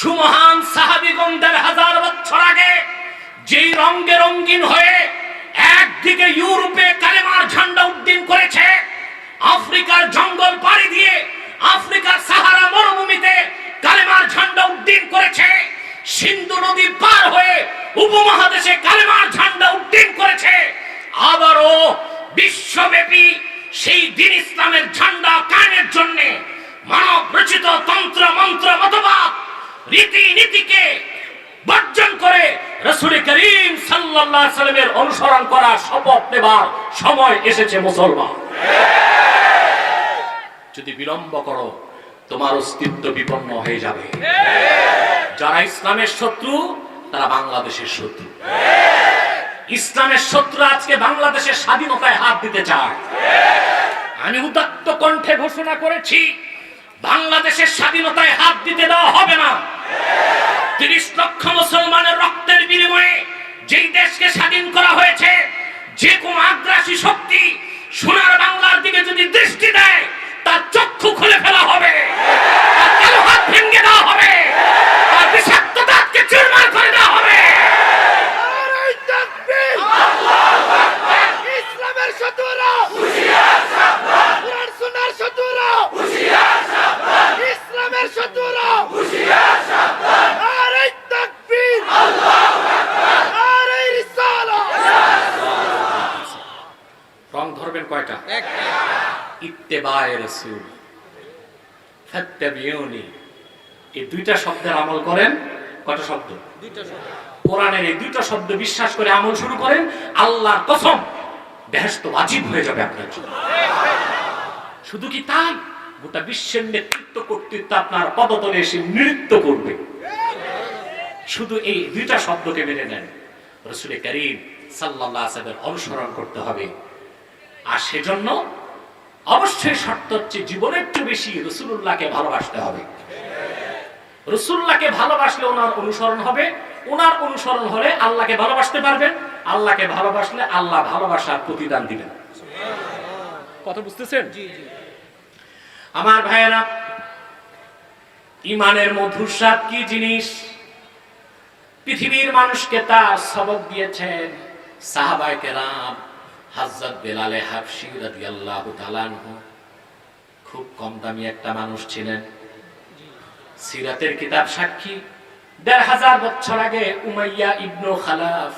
A: সুমহান সাহাবীগণ ১৫০০ বছর আগে যেই রঙে রঙিন হয়ে একদিকে ইউরোপে কালেমার ঝান্ডা উড্ডীন করেছে, আফ্রিকার জঙ্গল পাড়ি দিয়ে আফ্রিকার সাহারা মরুভূমিতে কালেমার ঝান্ডা উড্ডীন করেছে, সিন্ধু নদী পার হয়ে উপমহাদেশে কালেমার ঝান্ডা উড্ডীন করেছে, আবারও বিশ্বব্যাপী সেই দ্বীন ইসলামের ঝান্ডা কায়েমের জন্য মানব রচিত তন্ত্র মন্ত্র মতবাদ রীতি নীতিকে বর্জন করে রাসূল করিম সাল্লাল্লাহু আলাইহি ওয়াসাল্লামের অনুসরণ করা শপথ নেবার সময় এসেছে মুসলমান। যদি বিলম্ব করো তোমার অস্তিত্ব বিপন্ন হয়ে যাবে। যারা ইসলামের শত্রু তারা বাংলাদেশের শত্রু। ইসলামের শত্রু আজকে বাংলাদেশের স্বাধীনতায় হাত দিতে চায়। আমি উদাত্ত কণ্ঠে ঘোষণা করেছি, বাংলাদেশের স্বাধীনতায় হাত দিতে দেওয়া হবে না। ৩০ লক্ষ মুসলমানের রক্তের বিনিময়ে যেই দেশকে স্বাধীন করা হয়েছে, যে কোন আগ্রাসী শক্তি সোনার বাংলার দিকে যদি দৃষ্টি দেয়, তার চক্ষু খুলে ফেলা হবে, তার কালো হাত ভেঙে দেওয়া হবে, তার বিষাক্ত দাঁতকে চুরমার করে দেওয়া হবে। ইসলামের শত্রুরা হুঁশিয়ার সাবধান, কুরআন সুন্নাহর শত্রুরা হুঁশিয়ার সাবধান, ইসলামের শত্রুরা হুঁশিয়ার সাবধান। আরে তাকবীর, আল্লাহু আকবার, আরে রিসালাত। রং ধরবেন কয়টা? একটা। ইত্তেবায়ে রাসূল, ফাত্তাবিউনি, এই দুইটা শব্দের আমল করেন। কয়টা শব্দ? দুইটা শব্দ। কোরআনের এই দুইটা শব্দ বিশ্বাস করে আমল শুরু করেন, আল্লাহর কসম বেহেশত ওয়াজিব হয়ে যাবে আপনার জন্য। শুধু কি তাই, গোটা বিশ্বের নেতৃত্ব কর্তৃত্ব আপনার পদতলে এসে নৃত্য করবে। শুধু এই দুইটা শব্দকে মেনে নেন, রাসূল করিম সাল্লাল্লাহু আলাইহি ওয়াসাল্লামের অনুসরণ করতে হবে। আর সেজন্য অবশ্যই শর্ত হচ্ছে জীবনের চেয়ে বেশি রাসূলুল্লাহকে ভালোবাসতে হবে। রাসূলুল্লাহকে ভালোবাসলে ওনার অনুসরণ হবে, ওনার অনুসরণ হলে আল্লাহকে ভালোবাসতে পারবেন, আল্লাহকে ভালোবাসলে আল্লাহ ভালোবাসার প্রতিদান দিবেন। কথা বুঝতেছেন? জি জি। আমার ভাইয়েরা, ঈমানের মধুর স্বাদ কি জিনিস পৃথিবীর মানুষকে তার সবক দিয়েছেন সাহাবায়ে কেরাম। হযরত বেলাল হাবশী রাদিয়াল্লাহু তাআলা আনহু খুব কম দামি একটা মানুষ ছিলেন। সিরাতের কিতাব সাক্ষী, ১৫০০ বছর আগে উমাইয়া ইবনে খালাফ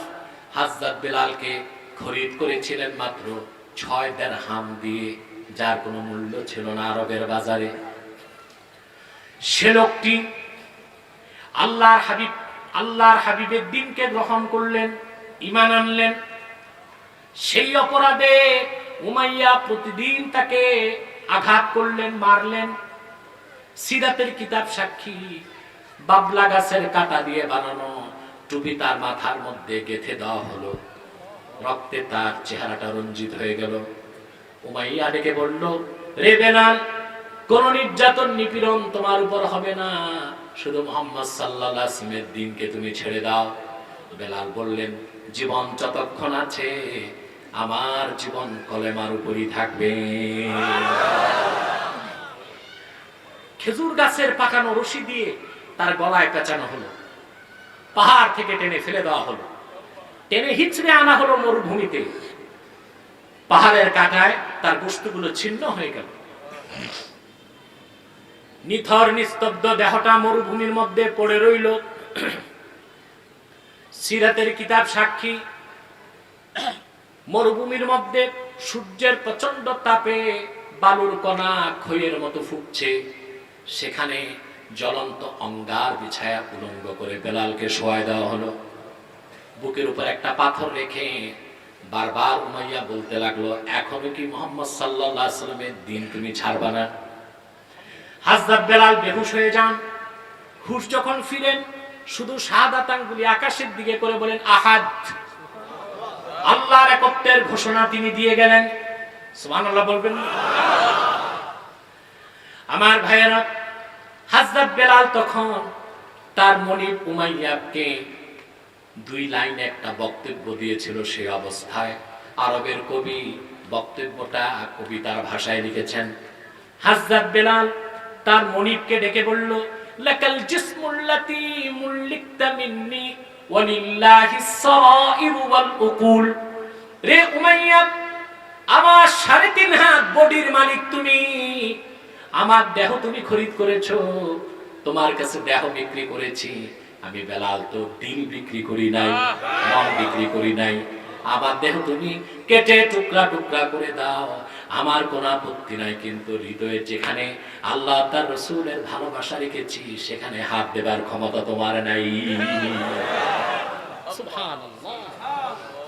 A: হযরত বেলালকে খরিদ করেছিলেন মাত্র ৬ দিরহাম দিয়ে, যার কোনো মূল্য ছিল না আরবের বাজারে। সে লোকটি আল্লাহর হাবিবের দ্বীনকে গ্রহণ করলেন, ঈমান আনলেন। সেই অপরাধে উমাইয়া প্রতিদিন তাকে আঘাত করলেন, মারলেন। সিরাতের কিতাব সাক্ষী, বাবলা গাছের কাঁটা দিয়ে বানানো টুপি তার মাথার মধ্যে গেঁথে দেওয়া হলো। রক্তে তার চেহারাটা রঞ্জিত হয়ে গেল। উমাইয়া ডেকে বলল, রে বেলাল, কোন নির্যাতন নিপীড়ন তোমার উপর হবে না, শুধু মুহাম্মদ সাল্লাল্লাহু আলাইহি ওয়াসাল্লামের দ্বীনকে তুমি ছেড়ে দাও। বেলাল বললেন, জীবন যতক্ষণ আছে আমার জীবন কলেমার উপরই থাকবে। খেজুর গাছের পাকানো রশি দিয়ে তার গলায় পেঁচানো হলো, পাহাড় থেকে টেনে ফেলে দেওয়া হলো, টেনে হিচড়ে আনা হলো মরুভূমিতে। পাহাড়ের কাঁটায় তার বস্তুগুলো ছিন্ন হয়ে গেল। নিথর নিস্তব্ধ দেহটা মরুভূমির মধ্যে পড়ে রইল। সিরাতের কিতাব সাক্ষী, মরুভূমির মধ্যে সূর্যের প্রচন্ড তাপে বালুর কণা খইয়ের মতো ফুটছে। সেখানে জ্বলন্ত অঙ্গার বিছায়া উলঙ্গ করে বেলালকে শোয়ায় দেওয়া হলো। বুকের উপর একটা পাথর রেখে বারবার উমাইয়া বলতে লাগলো, এখনো কি মুহাম্মদ সাল্লাল্লাহু আলাইহি ওয়াসাল্লামের দ্বীন তুমি ছাড়বা না? হযরত বেলাল বেহুশ হয়ে যান। হুশ যখন ফিরেন, শুধু শাহাদাত আঙ্গুলি আকাশের দিকে করে বলেন, আহাদ। আল্লাহর একত্বের ঘোষণা তিনি দিয়ে গেলেন। সুবহানাল্লাহ বলবেন। আমার ভাইয়েরা, হযরত বেলাল তখন তার মনিব উমাইয়াকে 2 লাইনে একটা বক্তব্য দিয়েছিল। সেই অবস্থায় আরবের কবি বক্তব্যটা কবিতার ভাষায় লিখেছেন। হযরত বেলাল তার মনিবকে ডেকে বলল, লাকাল জিসমুল্লাতী মুল্লিকতা মিন্নি ওয়ালিল্লাহিস সারাইর ওয়াল উকুল। রে উমাইয়া, আমার 3.5 হাত বডির মালিক তুমি, আমার দেহ তুমি খরিদ করেছো, তোমার কাছে দেহ বিক্রি করেছি। আমি বেলাল তো দিল বিক্রি করি নাই, মন বিক্রি করি নাই। আমার দেহ তুমি কেটে টুকরা টুকরা করে দাও, আমার কোনো আপত্তি নাই, কিন্তু হৃদয়ে যেখানে আল্লাহ তার রাসূলের ভালোবাসা রেখেছি সেখানে হাত দেবার ক্ষমতা তোমার নাই। সুবহানাল্লাহ,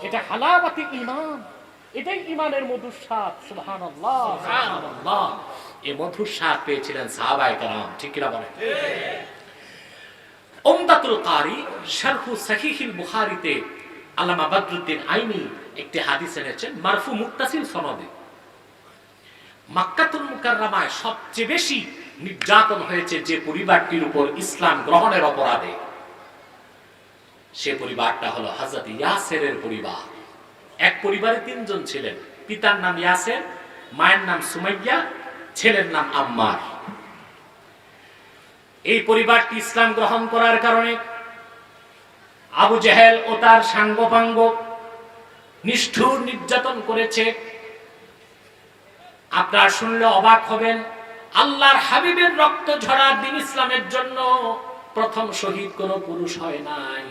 A: এটা হালাওয়াতে ঈমান, এটাই ঈমানের মধুর স্বাদ। সুবহানাল্লাহ, সুবহানাল্লাহ। এই মধুর স্বাদ পেয়েছিলেন সাহাবায়ে কেরাম, ঠিক কিনা বলেন? উমদাতুল কারি শারহু সহিহুল বুখারীতে আল্লামা বদরুদ্দিন আইনি একটি হাদিস এনেছেন মারফু মুত্তাসিল সনদে। মক্কাতুল মুকাররমায় সবচেয়ে বেশি নির্যাতন হয়েছে যে পরিবারটির উপর ইসলাম গ্রহণের অপরাধে, সে পরিবারটা হলো হযরত ইয়াসেরের পরিবার। এক পরিবারে 3 জন ছিলেন। পিতার নাম ইয়াসের, মায়ের নাম সুমাইয়া, ছেলের নাম আম্মার। এই পরিবারটি ইসলাম গ্রহণ করার কারণে আবু জেহেল ও তার সাঙ্গপাঙ্গ নিষ্ঠুর নির্যাতন করেছে। আপনারা শুনলে অবাক হবেন, আল্লাহর হাবিবের রক্ত ঝরা দ্বীন ইসলামের জন্য প্রথম শহীদ কোন পুরুষ হয় নাই,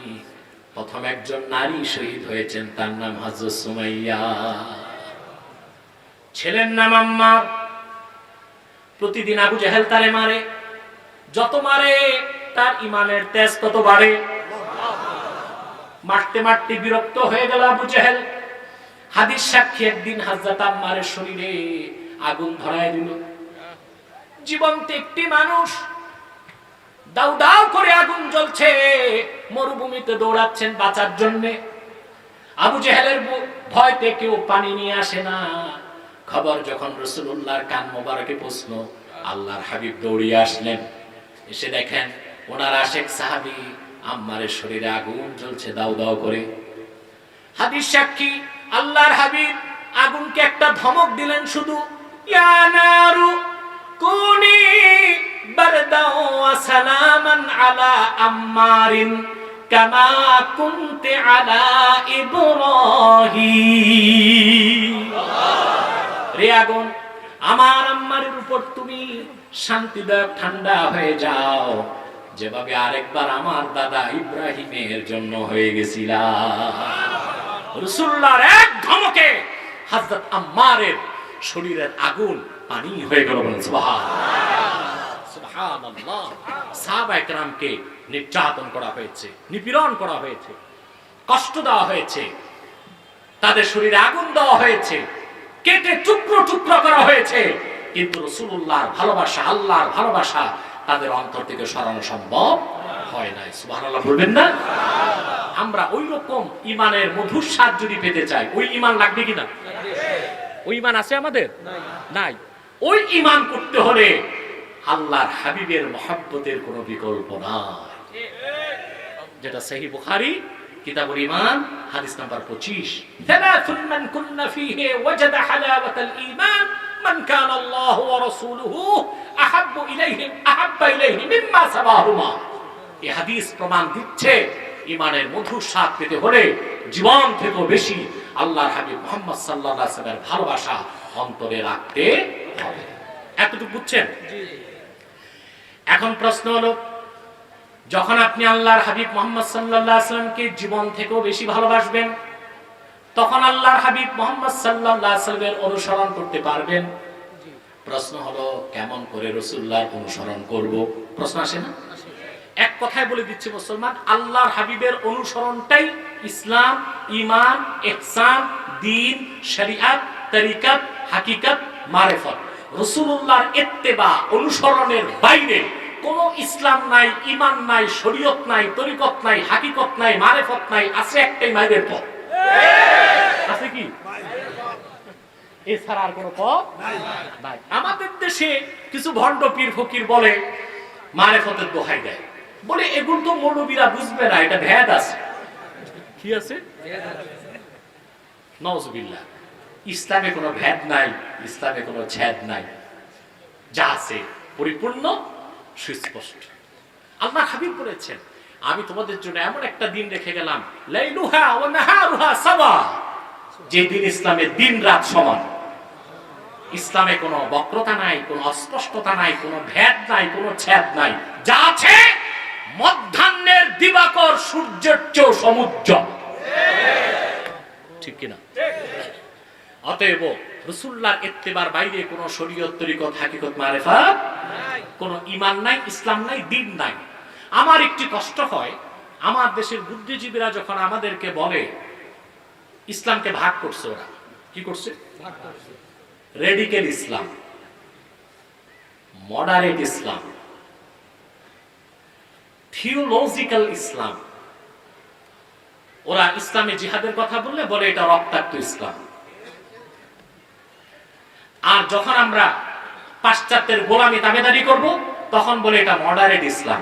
A: প্রথম একজন নারী শহীদ হয়েছেন, তার নাম হযরত সুমাইয়া। ছেলের নাম আম্মার। প্রতিদিন আবু জেহেল তারে মারে, যত মারে তার ঈমানের তেজ তত বাড়ে। মারতে মারতে বিরক্ত হয়ে গেল আবু জেহেল। হাদিস সাক্ষী, একদিন হযরত আম্মারের শরীরে আগুন ধরায় দিল। জীবন্ত একটি মানুষ, দাউ দাউ করে আগুন জ্বলছে, মরুভূমিতে দৌড়াচ্ছেন বাঁচার জন্য। আবু জেহেলের ভয়তে কেউ পানি নিয়ে আসে না। খবর যখন রাসূলুল্লাহর কান মোবারকে পৌঁছলো, আল্লাহর হাবিব দৌড়িয়ে আসলেন। এসে দেখেন ওনার আশেক সাহাবী আম্মারের শরীরে আগুন জ্বলছে দাউ দাউ করে। হাদিস সাক্ষী, আল্লাহর হাবিব আগুনকে একটা ধমক দিলেন শুধু, ইয়া নারু কুনি বারদাও ওয়া সালামান আলা আম্মারিন কামা কুনতি আলা ইব্রাহিম। রে আগুন, আমার আম্মারের উপর তুমি শান্তিদায়ক ঠান্ডা হয়ে যাও, যেভাবে আরেকবার আমার দাদা ইব্রাহিমের জন্য হয়ে গেছিলা। রাসূলুল্লাহর এক ধমকে হযরত আম্মারের শরীরের আগুন পানি হয়ে গেল। সুবহানাল্লাহ, সুবহানাল্লাহ। সাহাবায়ে কেরামকে নির্যাতন করা হয়েছে, নিপীড়ন করা হয়েছে, কষ্ট দেওয়া হয়েছে, তাদের শরীরে আগুন দেওয়া হয়েছে, কেটে টুকরো টুকরো করা হয়েছে, কিন্তু রাসূলুল্লাহর ভালোবাসা, আল্লাহর ভালোবাসা তাদের অন্তর থেকে সরানো সম্ভব হয় নাই। সুবহানাল্লাহ বলবেন না? আমরা ওই রকম ইমানের মধুর স্বাদ যদি পেতে চাই, ওই ইমান লাগবে কিনা? ওই ইমান আছে আমাদের? নাই। ওই ইমান করতে হলে আল্লাহর হাবিবের মহব্বতের কোনো বিকল্প নাই, যেটা সহিহ বুখারী কিতাবুল ঈমান হাদিস নাম্বার 25। সালাসুন মান কুননা ফীহি ওয়াজাদা হালাওয়াতাল ঈমান মান কানা আল্লাহু ওয়া রাসূলুহু আহাব্বু ইলাইহি মিম্মা সাবাহুমা। এই হাদিস প্রমাণ দিচ্ছে ইমানের মধুর স্বাদ পেতে হলে জীবন থেকে বেশি আল্লাহর হাবিব মুহাম্মদ সাল্লাল্লাহু আলাইহি ওয়াসাল্লামের ভালোবাসা অন্তরে রাখতে হবে। এতটুকু বুঝছেন? এখন প্রশ্ন হলো, যখন আপনি আল্লাহর হাবিব মুহাম্মদ সাল্লাল্লাহু আলাইহি ওয়াসাল্লামকে জীবন থেকেও বেশি ভালোবাসবেন, তখন আল্লাহর হাবিব মুহাম্মদ সাল্লাল্লাহু আলাইহি ওয়াসাল্লামের অনুসরণ করতে পারবেন। প্রশ্ন হলো, কেমন করে রাসূলুল্লাহর অনুসরণ করব? প্রশ্ন আসে না? এক কথায় বলে দিচ্ছে মুসলমান, আল্লাহর হাবিবের অনুসরণটাই ইসলাম, ঈমান, ইহসান, দ্বীন, শরীয়ত, তরিকত, হাকিকত, মারিফত। রাসূলুল্লাহর ইত্তেবা, অনুসরণের বাইরে কোনো ইসলাম নাই, ঈমান নাই, শরীয়ত নাই, তরিকত নাই, হাকিকত নাই, মারিফত নাই। আছে একটাই মাইরের পথ। আছে কি? এছাড়া আর কোনো পথ নাই। আমাদের দেশে কিছু ভণ্ড পীর ফকির বলে মারিফতের দোহাই দেয়, বলে এগুলো তো মৌলবীরা বুঝবে না, এটা ভেদ আছে। কি আছে? নাউজুবিল্লাহ। ইসলামে কোনো ভেদ নাই, ইসলামে কোনো ছেদ নাই, যা আছে পরিপূর্ণ সুস্পষ্ট। আল্লাহ হাবিব বলেছেন, আমি তোমাদের জন্য এমন একটা দিন রেখে গেলাম, লাইলুহা ওয়া নাহারুহা সাওয়া, যে দিন ইসলামের দিন রাত সমান। ইসলামে কোনো বক্রতা নাই, কোনো অস্পষ্টতা নাই, কোনো ভেদ নাই, কোনো ছেদ নাই, যা আছে মধ্যাহ্নের দিবাকর সূর্যের চেয়েও সমুজ্জ্বল। ঠিক কিনা? অতএব রাসূলুল্লাহর ইত্তেবার বাইরে কোনো শরীয়ত, তরিকত, হাকিকত, মারিফত নাই, কোনো ঈমান নাই, ইসলাম নাই, দ্বীন নাই। আমার একটি কষ্ট হয়, আমার দেশের বুদ্ধিজীবীরা যখন আমাদেরকে বলে ইসলামকে ভাগ করছে, ওরা কি করছে? ভাগ করছে। রেডিক্যাল ইসলাম, মডারেট ইসলাম, থিওলজিক্যাল ইসলাম। ওরা ইসলামে জিহাদের কথা বললে বলে এটা রক্তাক্ত ইসলাম। আর যখন আমরা পাশ্চাত্যের গোলামি তাবেদারি করব, তখন বলে এটা মডারেট ইসলাম।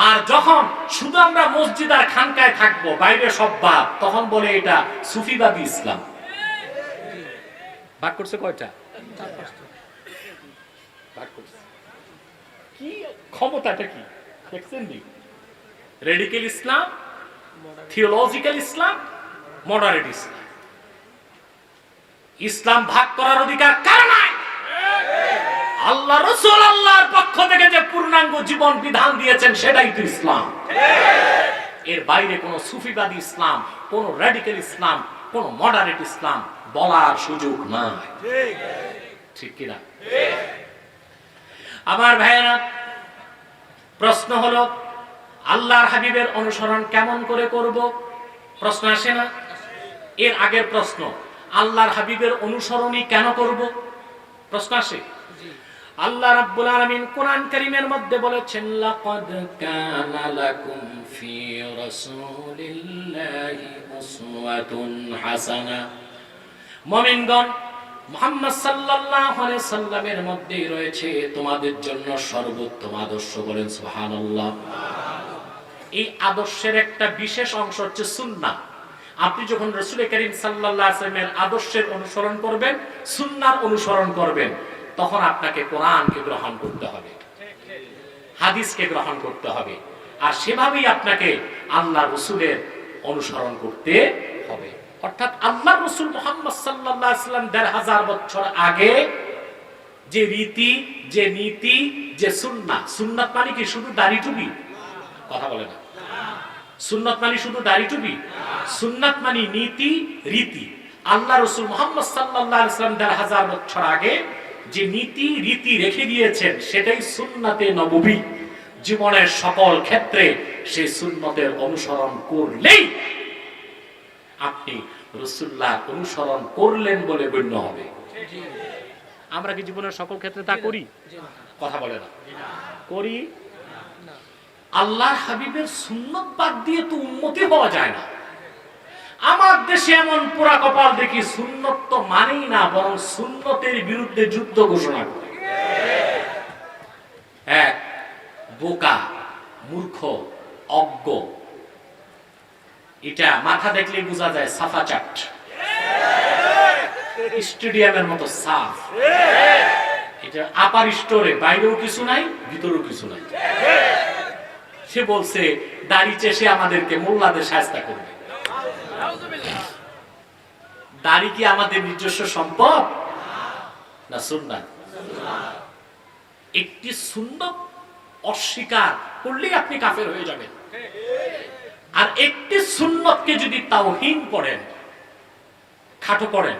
A: আর যখন শুধু আমরা মসজিদ আর খানকায় থাকবো, বাইরে সব বাদ, তখন বলে এটা সুফিবাদী ইসলাম। ভাগ করছে কয়টা? ভাগ করছে। কি ক্ষমতাটা কি দেখছেন? রেডিক্যাল ইসলাম, থিওলজিক্যাল ইসলাম, মডারেট ইসলাম। ইসলাম ভাগ করার অধিকার কার নাই? আল্লাহ রাসূল আল্লাহর পক্ষ থেকে যে পূর্ণাঙ্গ জীবন বিধান দিয়েছেন সেটাই তো ইসলাম। এর বাইরে কোন সুফিবাদী ইসলাম, কোন রেডিক্যাল ইসলাম, কোন মডারেট ইসলাম বলার সুযোগ নাই। ঠিক কিনা? আমার ভাইয়েরা, প্রশ্ন হলো আল্লাহর হাবিবের অনুসরণ কেমন করে করব? প্রশ্ন আসে না? এর আগের প্রশ্ন, আল্লাহর হাবিবের অনুসরণই কেন করব? প্রশ্ন আসে। আল্লাহ রাব্বুল আলামিন কোরআন কারীমের মধ্যে বলেছেন, লাকাদ কানা লাকুম ফি রাসূলিল্লাহি উসওয়াতুন হাসানা। মুমিনগণ, মুহাম্মদ সাল্লাল্লাহু আলাইহি সাল্লামের মধ্যেই রয়েছে তোমাদের জন্য সর্বোত্তম আদর্শ। বলেন সুবহানাল্লাহ। এই আদর্শের একটা বিশেষ অংশ হচ্ছে সুন্নাহ। আপনি যখন রাসূল করিম সাল্লাল্লাহু আলাইহি ওয়াসাল্লামের আদর্শের অনুসরণ করবেন, সুন্নাহর অনুসরণ করবেন, তখন আপনাকে কোরআনকে গ্রহণ করতে হবে, হাদিসকে গ্রহণ করতে হবে, আর সেভাবেই আপনাকে আল্লাহ রাসূলের অনুসরণ করতে হবে। অর্থাৎ আল্লাহ রাসূল মুহাম্মদ সাল্লাল্লাহু আলাইহি ওয়াসাল্লাম ১৫০০ বছর আগে যে রীতি, যে নীতি, যে সুন্নাহ, সুন্নাত মানে কি শুধু দাড়ি টুপি? কথা বলে না। সুন্নাত মানে শুধু দাড়ি টুপি? সুন্নাত মানে নীতি, রীতি। আল্লাহ রাসূল মুহাম্মদ সাল্লাল্লাহু আলাইহি ওয়াসাল্লাম ১৫০০ বছর আগে যে নীতি রীতি রেখে দিয়েছেন সেটাই সুন্নাতে নববী। জীবনের সকল ক্ষেত্রে সেই সুন্নতের অনুসরণ করলেই আপনি রাসূলুল্লাহ অনুসরণ করলেন বলে গণ্য হবে। আমরা কি জীবনের সকল ক্ষেত্রে তা করি? কথা বলে না করি। আল্লাহর হাবিবের সুন্নত বাদ দিয়ে তো উম্মতি হওয়া যায় না। আমার দেশে এমন পোড়া কপাল দেখি, সুন্নত তো মানেই না, বরং সুন্নতের বিরুদ্ধে যুদ্ধ ঘোষণা করে। এক বোকা, মূর্খ, অজ্ঞ, এটা মাথা দেখলেই বোঝা যায় সাফা চাট, স্টেডিয়ামের মতো সাফ। এটা আপার স্টোরে বাইরেও কিছু নাই, ভিতরেও কিছু নাই। সে বলছে দাড়ি চেষে আমাদেরকে মোল্লাদের শায়েস্তা করবে। দাড়ি কি আমাদের নিজস্ব সম্পদ না সুন্নাত? একটি সুন্নত অস্বীকার করলেই আপনি কাফের হয়ে যাবেন। আর একটি সুন্নতকে যদি তাওহীন করেন, খাটো করেন,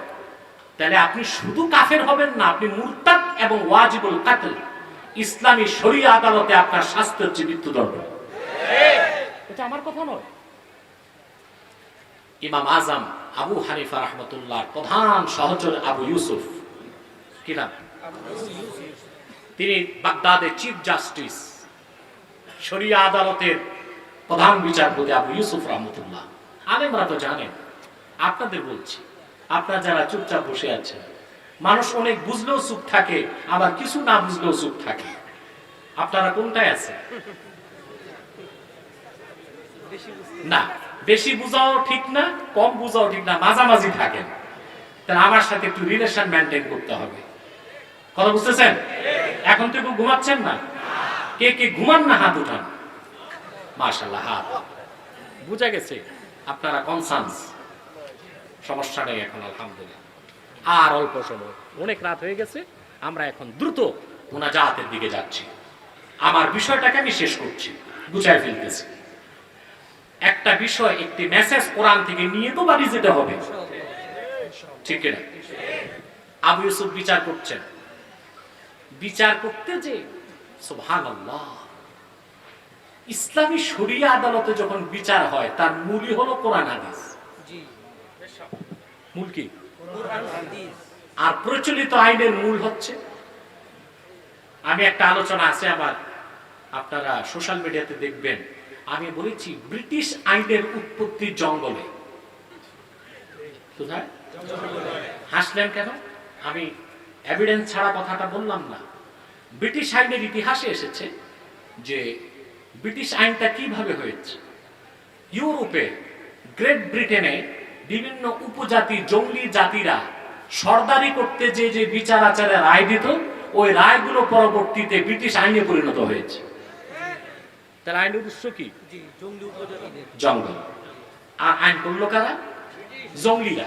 A: তাহলে আপনি শুধু কাফের হবেন না, আপনি মুরতাদ এবং ওয়াজিবুল কাতল, ইসলামী শরিয়া আদালতে আপনার শাস্তি হচ্ছে মৃত্যুদণ্ড। এটা আমার কথা নয়। ইমাম আজম আবু হানিফা রাহমাতুল্লাহ প্রধান সহচর আবু ইউসুফ, কি নাম? তিনি বাগদাদের চিফ জাস্টিস, শরিয়া আদালতের প্রধান বিচারপতি আবু ইউসুফ রাহমাতুল্লাহ। আলেমরা তো জানেন, আপনাদের বলছি, আপনারা যারা চুপচাপ বসে আছেন, মানুষ অনেক বুঝলেও চুপ থাকে, আবার কিছু না বুঝলেও চুপ থাকে। আপনারা কোনটায় আছেন? না, বেশি বুঝাও ঠিক না, কম বুঝাও ঠিক না, মাঝামাঝি থাকেন। তাহলে আমার সাথে একটু রিলেশন মেনটেন করতে হবে। কথা বুঝতেছেন? এখন তো কেউ ঘুমাচ্ছেন না, কে কে ঘুমান না হাত উঠান। মাশাআল্লাহ, হাত বুঝা গেছে, আপনারা কনসার্নস, সমস্যা নেই এখন আলহামদুলিল্লাহ। আর অল্প সময়, অনেক রাত হয়ে গেছে, আমরা এখন দ্রুত মুনাজাতের দিকে যাচ্ছি। আমার বিষয়টাকে আমি শেষ করছি, বুঝাই ফেলতেছি। একটা বিষয়, একটি মেসেজ কোরআন থেকে নিয়ে তো বাড়ি যেতে হবে, ঠিক কিনা? আবু ইউসুফ বিচার করছেন, বিচার করতে যে সুবহানাল্লাহ, ইসলামী শরিয়া আদালতে যখন বিচার হয় তার মূলই হলো কোরআন হাদিস। মূল কি? আর প্রচলিত আইনের মূল হচ্ছে, আমি একটা আলোচনা আছে আমার, আপনারা সোশ্যাল মিডিয়াতে দেখবেন, আমি বলেছি ব্রিটিশ আইনের উৎপত্তি জঙ্গলে। কোথায়? হাসলেন কেন? আমি এভিডেন্স ছাড়া কথাটা বললাম না। ব্রিটিশ আইনের ইতিহাসে এসেছে যে ব্রিটিশ আইনটা কিভাবে হয়েছে। ইউরোপে, গ্রেট ব্রিটেনে বিভিন্ন উপজাতি, জঙ্গলি জাতিরা সর্দারি করতে যে যে বিচার আচারে রায় দিত, ওই রায়গুলো পরবর্তীতে ব্রিটিশ আইনে পরিণত হয়েছে। তার আইনের উৎস কি? জঙ্গল। আর আইন করলো কারা? জঙ্গলিরা।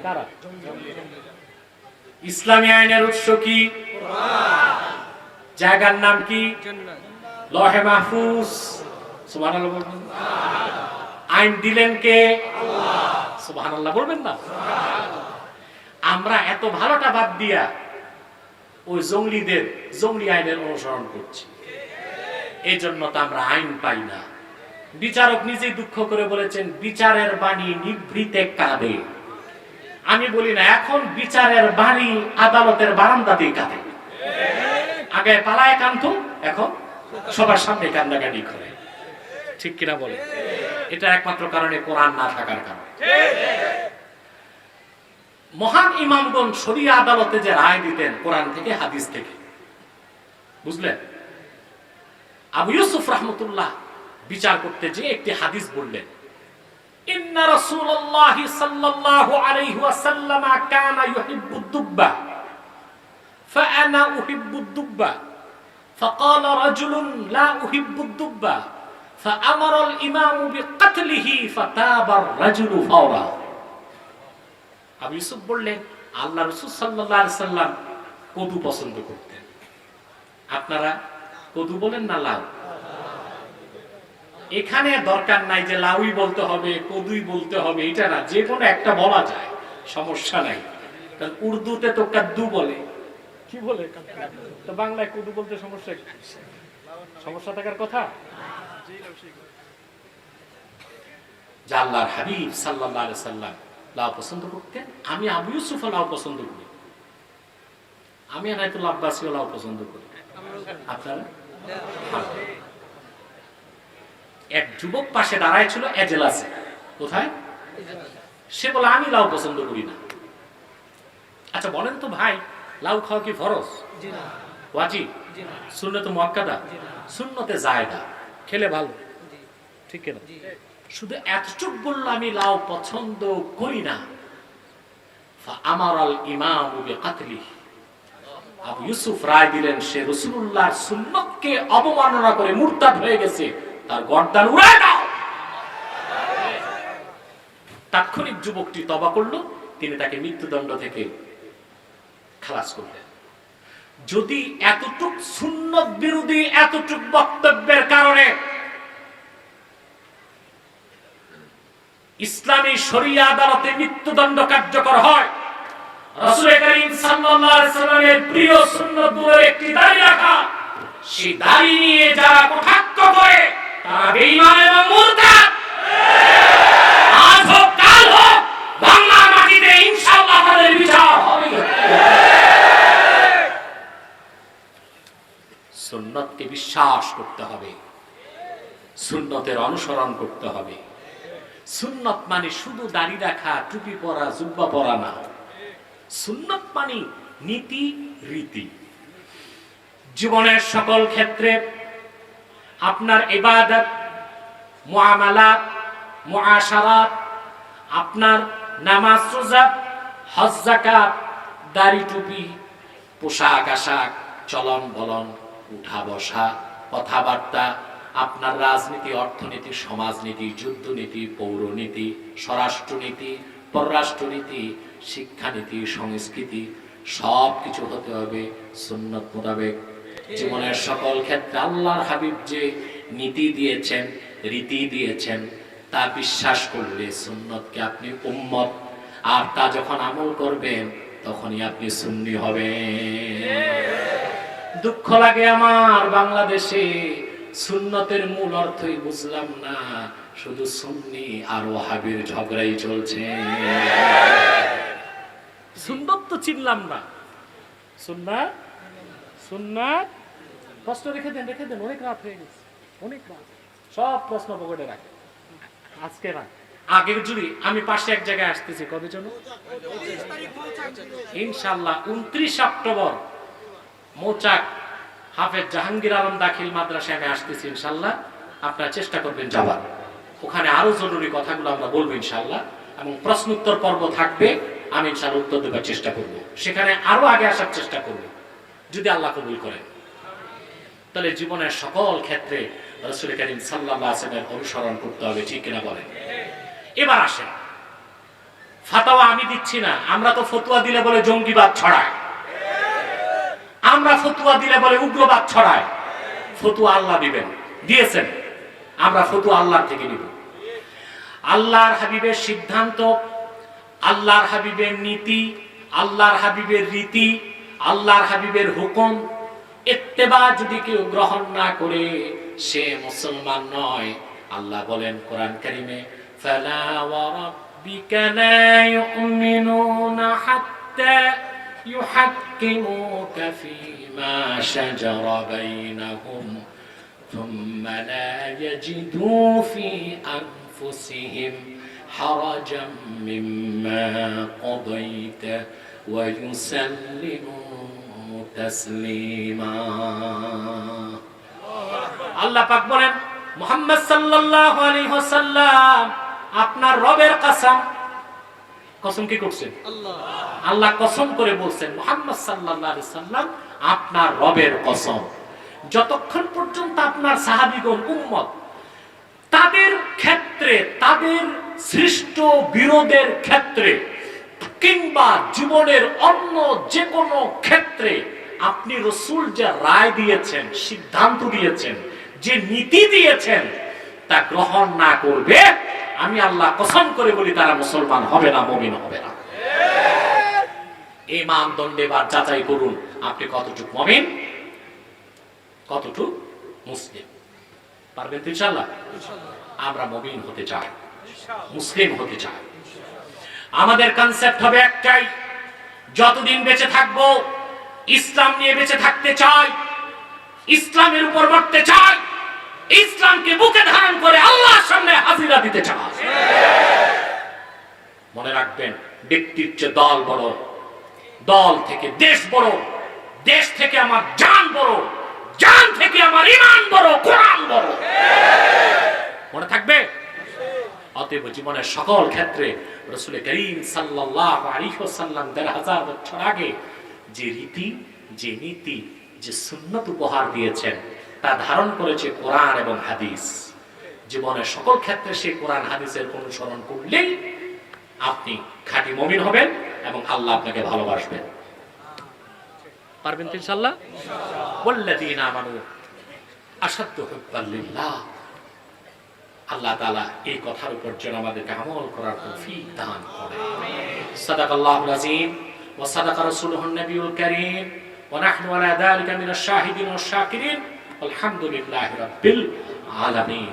A: কারা? ইসলামী আইনের উৎস কি? জায়গার নাম কি? লহে মাহফুজ। সুবহানাল্লাহ বলবেন। আইন দিলেন কে? সুবহানাল্লাহ বলবেন না? আমরা এত ভালোটা বাদ দিয়া ওই জঙ্গলিদের জঙ্গলি আইনের অনুসরণ করছি, এই জন্য তো আমরা আইন পাই না। বিচারক নিজেই দুঃখ করে বলেছেন, বিচারের বাণী নিভৃতে কাঁদে। আমি বলি না, এখন বিচারের বাণী আদালতের বারান্দাতেই কাঁদে। আগে পালায় কাঁদতো, এখন সবার সামনে কান্দাকাটি করে। ঠিক কিনা বলে? এটা একমাত্র কারণে কোরআন না থাকার কারণে। মহান ইমামগণ শরিয়া আদালতে যে রায় দিতেন কোরআন থেকে, হাদিস থেকে, বুঝলেন? আবু ইউসুফ রাহমাতুল্লাহ বিচার করতে যে একটি হাদিস বললেন, ইন্না রাসূলুল্লাহ সাল্লাল্লাহু আলাইহি ওয়াসাল্লাম কানা ইউহিব্বুদ দুব্বা ফাআনা উহিব্বুদ দুব্বা ফাকালা রাজুলুন লা উহিব্বুদ দুব্বা ফাআমারা আল ইমামু বিকাতলিহি ফাতাবার রাজুলু ফাওরা। আবু ইউসুফ বললেন, আল্লাহ রাসূল সাল্লাল্লাহু আলাইহি সাল্লাম কদু পছন্দ করতেন। আপনারা কদু বলেন না লাউ? এখানে দরকার নাই যে লাউই বলতে হবে, কদুই বলতে হবে, এটা না, যে কোনো একটা বলা যায়, সমস্যা নাই। কারণ উর্দুতে তো কাদ্দু বলে, কি বলে? তো বাংলায় কদু বলতে সমস্যা কি? সমস্যা থাকার কথা? আল্লাহর হাবিব সাল্লাল্লাহু আলাইহি সাল্লাম লাউ পছন্দ করতেন, আমি আবু ইউসুফ লাউ পছন্দ করি। আমি আনায়তুল আব্বাসী ওলাও পছন্দ করি, আপনারা? এক যুবক পাশে দাঁড়ায় ছিল এজলাসে, কোথায়? সে বলে আমি লাউ পছন্দ করি না। আচ্ছা বলেন তো ভাই, লাউ খাওয়া কি ফরজ, ওয়াজিব, সুন্নাতে মুআক্কাদা, সুন্নতে জায়েদা, খেলে ভালো, ঠিক না? শুধু এতটুক বলল আমি লাউ পছন্দ করি না, আমারাল ইমাম বিকাতলি, আবু ইউসুফ রায় দিলেন সে রাসূলুল্লাহর সুন্নতকে অবমাননা করে মুরতাদ হয়ে গেছে, তার গর্দান উড়ায় দাও। তাৎক্ষণিক যুবকটি তওবা করলো, তিনি তাকে মৃত্যুদণ্ড থেকে খালাস করলেন। যদি এতটুক সুন্নত বিরোধী এতটুক বক্তব্যের কারণে ইসলামী শরিয়া আদালতে মৃত্যুদণ্ড কার্যকর হয়, রাসূল করিম সাল্লাল্লাহু আলাইহি ওয়াসাল্লামের প্রিয় সুন্নতগুলোর একটি দাড়ি রাখা, সেই দাড়ি নিয়ে যারা কটাক্ষ করে তারা বেঈমান এবং মুরতাদ। আজ হোক কাল হোক বাংলার মাটিতে ইনশাআল্লাহ তাদের বিচার হবে। সুন্নতকে বিশ্বাস করতে হবে, সুন্নতের অনুসরণ করতে হবে। সুন্নত মানে শুধু দাড়ি রাখা, টুপি পরা, জুব্বা পরা না। সুন্নত মানে নীতি রীতি। জীবনের সকল ক্ষেত্রে আপনার ইবাদত, মুআমালাত, মুআশারাত, আপনার নামাজ রোজা, হজ যাকাত, দাড়ি টুপি, পোশাক আশাক, চলন বলন, উঠা বসা, কথাবার্তা, আপনার রাজনীতি, অর্থনীতি, সমাজনীতি, যুদ্ধনীতি, পৌরনীতি, স্বরাষ্ট্রনীতি, পররাষ্ট্রনীতি, শিক্ষানীতি, সংস্কৃতি, সবকিছু হতে হবে সুন্নত মোতাবেক। জীবনের সকল ক্ষেত্রে আল্লাহর হাবিব যে নীতি দিয়েছেন, রীতি দিয়েছেন, তা বিশ্বাস করলে সুন্নতকে আপনি উম্মত, আর তা যখন আমল করবেন তখনই আপনি সুন্নি হবেন। দুঃখ লাগে আমার বাংলাদেশে সুন্নতের মূল অর্থই বুঝলাম না, শুধু সুন্নি আর ওয়াহাবির ঝগড়াই চলছে। সুন্নত তো চিনলাম না। সুন্নাত সুন্নাত প্রশ্ন রেখে দেন, অনেক রাত হয়ে গেছে, অনেক রাত। সব প্রশ্ন পকেটে রাখে, আজকে রাখ। আগের যদি আমি পাশে এক জায়গায় আসতেছি, কবে জন্য ইনশাআল্লাহ 29 অক্টোবর মৌচাক হাফেজ জাহাঙ্গীর আলম দাখিল মাদ্রাসায় আমি আসতেছি ইনশাআল্লাহ। আপনারা চেষ্টা করবেন যাবার, ওখানে আরো জরুরি কথাগুলো আমরা বলবো ইনশাআল্লাহ, এবং প্রশ্ন উত্তর পর্ব থাকবে। আমি ইনশাআল্লাহ উত্তর দেবার চেষ্টা করব, সেখানে আরো আগে আসার চেষ্টা করব যদি আল্লাহ কবুল করেন। তাহলে জীবনের সকল ক্ষেত্রে রাসূল করিম সাল্লাল্লাহু আলাইহি ওয়াসাল্লামের অনুসরণ করতে হবে, ঠিক কিনা বলেন? এবার আসেন, ফাতাওয়া আমি দিচ্ছি না। আমরা তো ফতোয়া দিলে বলে জঙ্গিবাদ ছড়ায়, আমরা ফতোয়া দিলে বলে উগ্রবাদ ছড়ায়। ফতোয়া আল্লাহ দিবেন, দিয়েছেন, আমরা ফতোয়া আল্লাহর থেকে নিব। আল্লাহর হাবিবের সিদ্ধান্ত, আল্লাহর হাবিবের নীতি, আল্লাহর হাবিবের রীতি, আল্লাহর হাবিবের হুকুম ইত্তেবা যদি কেউ গ্রহণ না করে সে মুসলমান নয়। আল্লাহ বলেন কোরআন কারীমে, ফালা ওয়া রাব্বিকা লা ইউমিনুনা হাত্তা ইউহাক্কিমুকা ফীমা শাজারা বাইনাহুম থুম্মা লা ইয়াজিদু ফী আনফুসিহিম হারাজাম মিম্মা কাদাইতা ওয়া ইউসাল্লিমু তাসলিমা। আল্লাহ পাক বলেন, মুহাম্মদ সাল্লাল্লাহু আলাইহি ওয়াসাল্লাম আপনার রবের কসম, কসম কি করছেন? আল্লাহ কসম করে বলছেন মুহাম্মদ সাল্লাল্লাহু আলাইহি ওয়াসাল্লাম আপনার রবের কসম, যতক্ষণ পর্যন্ত আপনার সাহাবীগণ উম্মত তাদের ক্ষেত্রে, তাদের সৃষ্ট বিরোধের ক্ষেত্রে কিংবা জীবনের অন্য যে কোনো ক্ষেত্রে আপনি রাসূল যে রায় দিয়েছেন, সিদ্ধান্ত দিয়েছেন, যে নীতি দিয়েছেন তা গ্রহণ না করবে, আমি আল্লাহ কসম করে বলি তারা মুসলমান হবে না, মুমিন হবে না। এই মানদণ্ডে এবার যাচাই করুন আপনি কতটুকু মুমিন, কতটুকু মুসলিম। পারবেন তো ইনশাআল্লাহ? আমরা মুমিন হতে চাই, মুসলিম হতে চাই। আমাদের কনসেপ্ট হবে একটাই, যতদিন বেঁচে থাকবো ইসলাম নিয়ে বেঁচে থাকতে চাই, ইসলামের উপর মরতে চাই, ইসলামকে বুকে ধারণ করে আল্লাহর সামনে হাজিরা দিতে চাই। মনে রাখবেন, ব্যক্তির চেয়ে দল বড়, দল থেকে দেশ বড়, দেশ থেকে আমার জান বড়, জান থেকে আমার ঈমান বড়, কোরআন বড়। মনে থাকবে? অতএব জীবনের সকল ক্ষেত্রে রাসূল করিম সাল্লাল্লাহু আলাইহি ওয়াসাল্লাম ১৫০০ বছর আগে যে রীতি, যে নীতি, যে সুন্নাত উপহার দিয়েছেন তা ধারণ করেছে কোরআন এবং হাদিস। জীবনের সকল ক্ষেত্রে সেই কোরআন হাদিসের অনুসরণ করলেই আপনি খাঁটি মুমিন হবেন এবং আল্লাহ আপনাকে ভালোবাসবেন। পারবেন তো ইনশাআল্লাহ? ওয়াল্লাযীনা আমানু আশাদ্দু হুব্বান লিল্লাহ। আল্লাহ তাআলা এই কথার উপর যেন আমাদেরকে আমল করার তৌফিক দান করেন। সাদাকাল্লাহুল আযীম ওয়া সাদাকা রাসূলুহুন নবিয়ুল কারীম ওয়া নাহনু আলা যালিকা মিনাশ শাহিদিন ওয়াশ শাকিরিন। আলহামদুলিল্লাহি রাব্বিল আলামিন।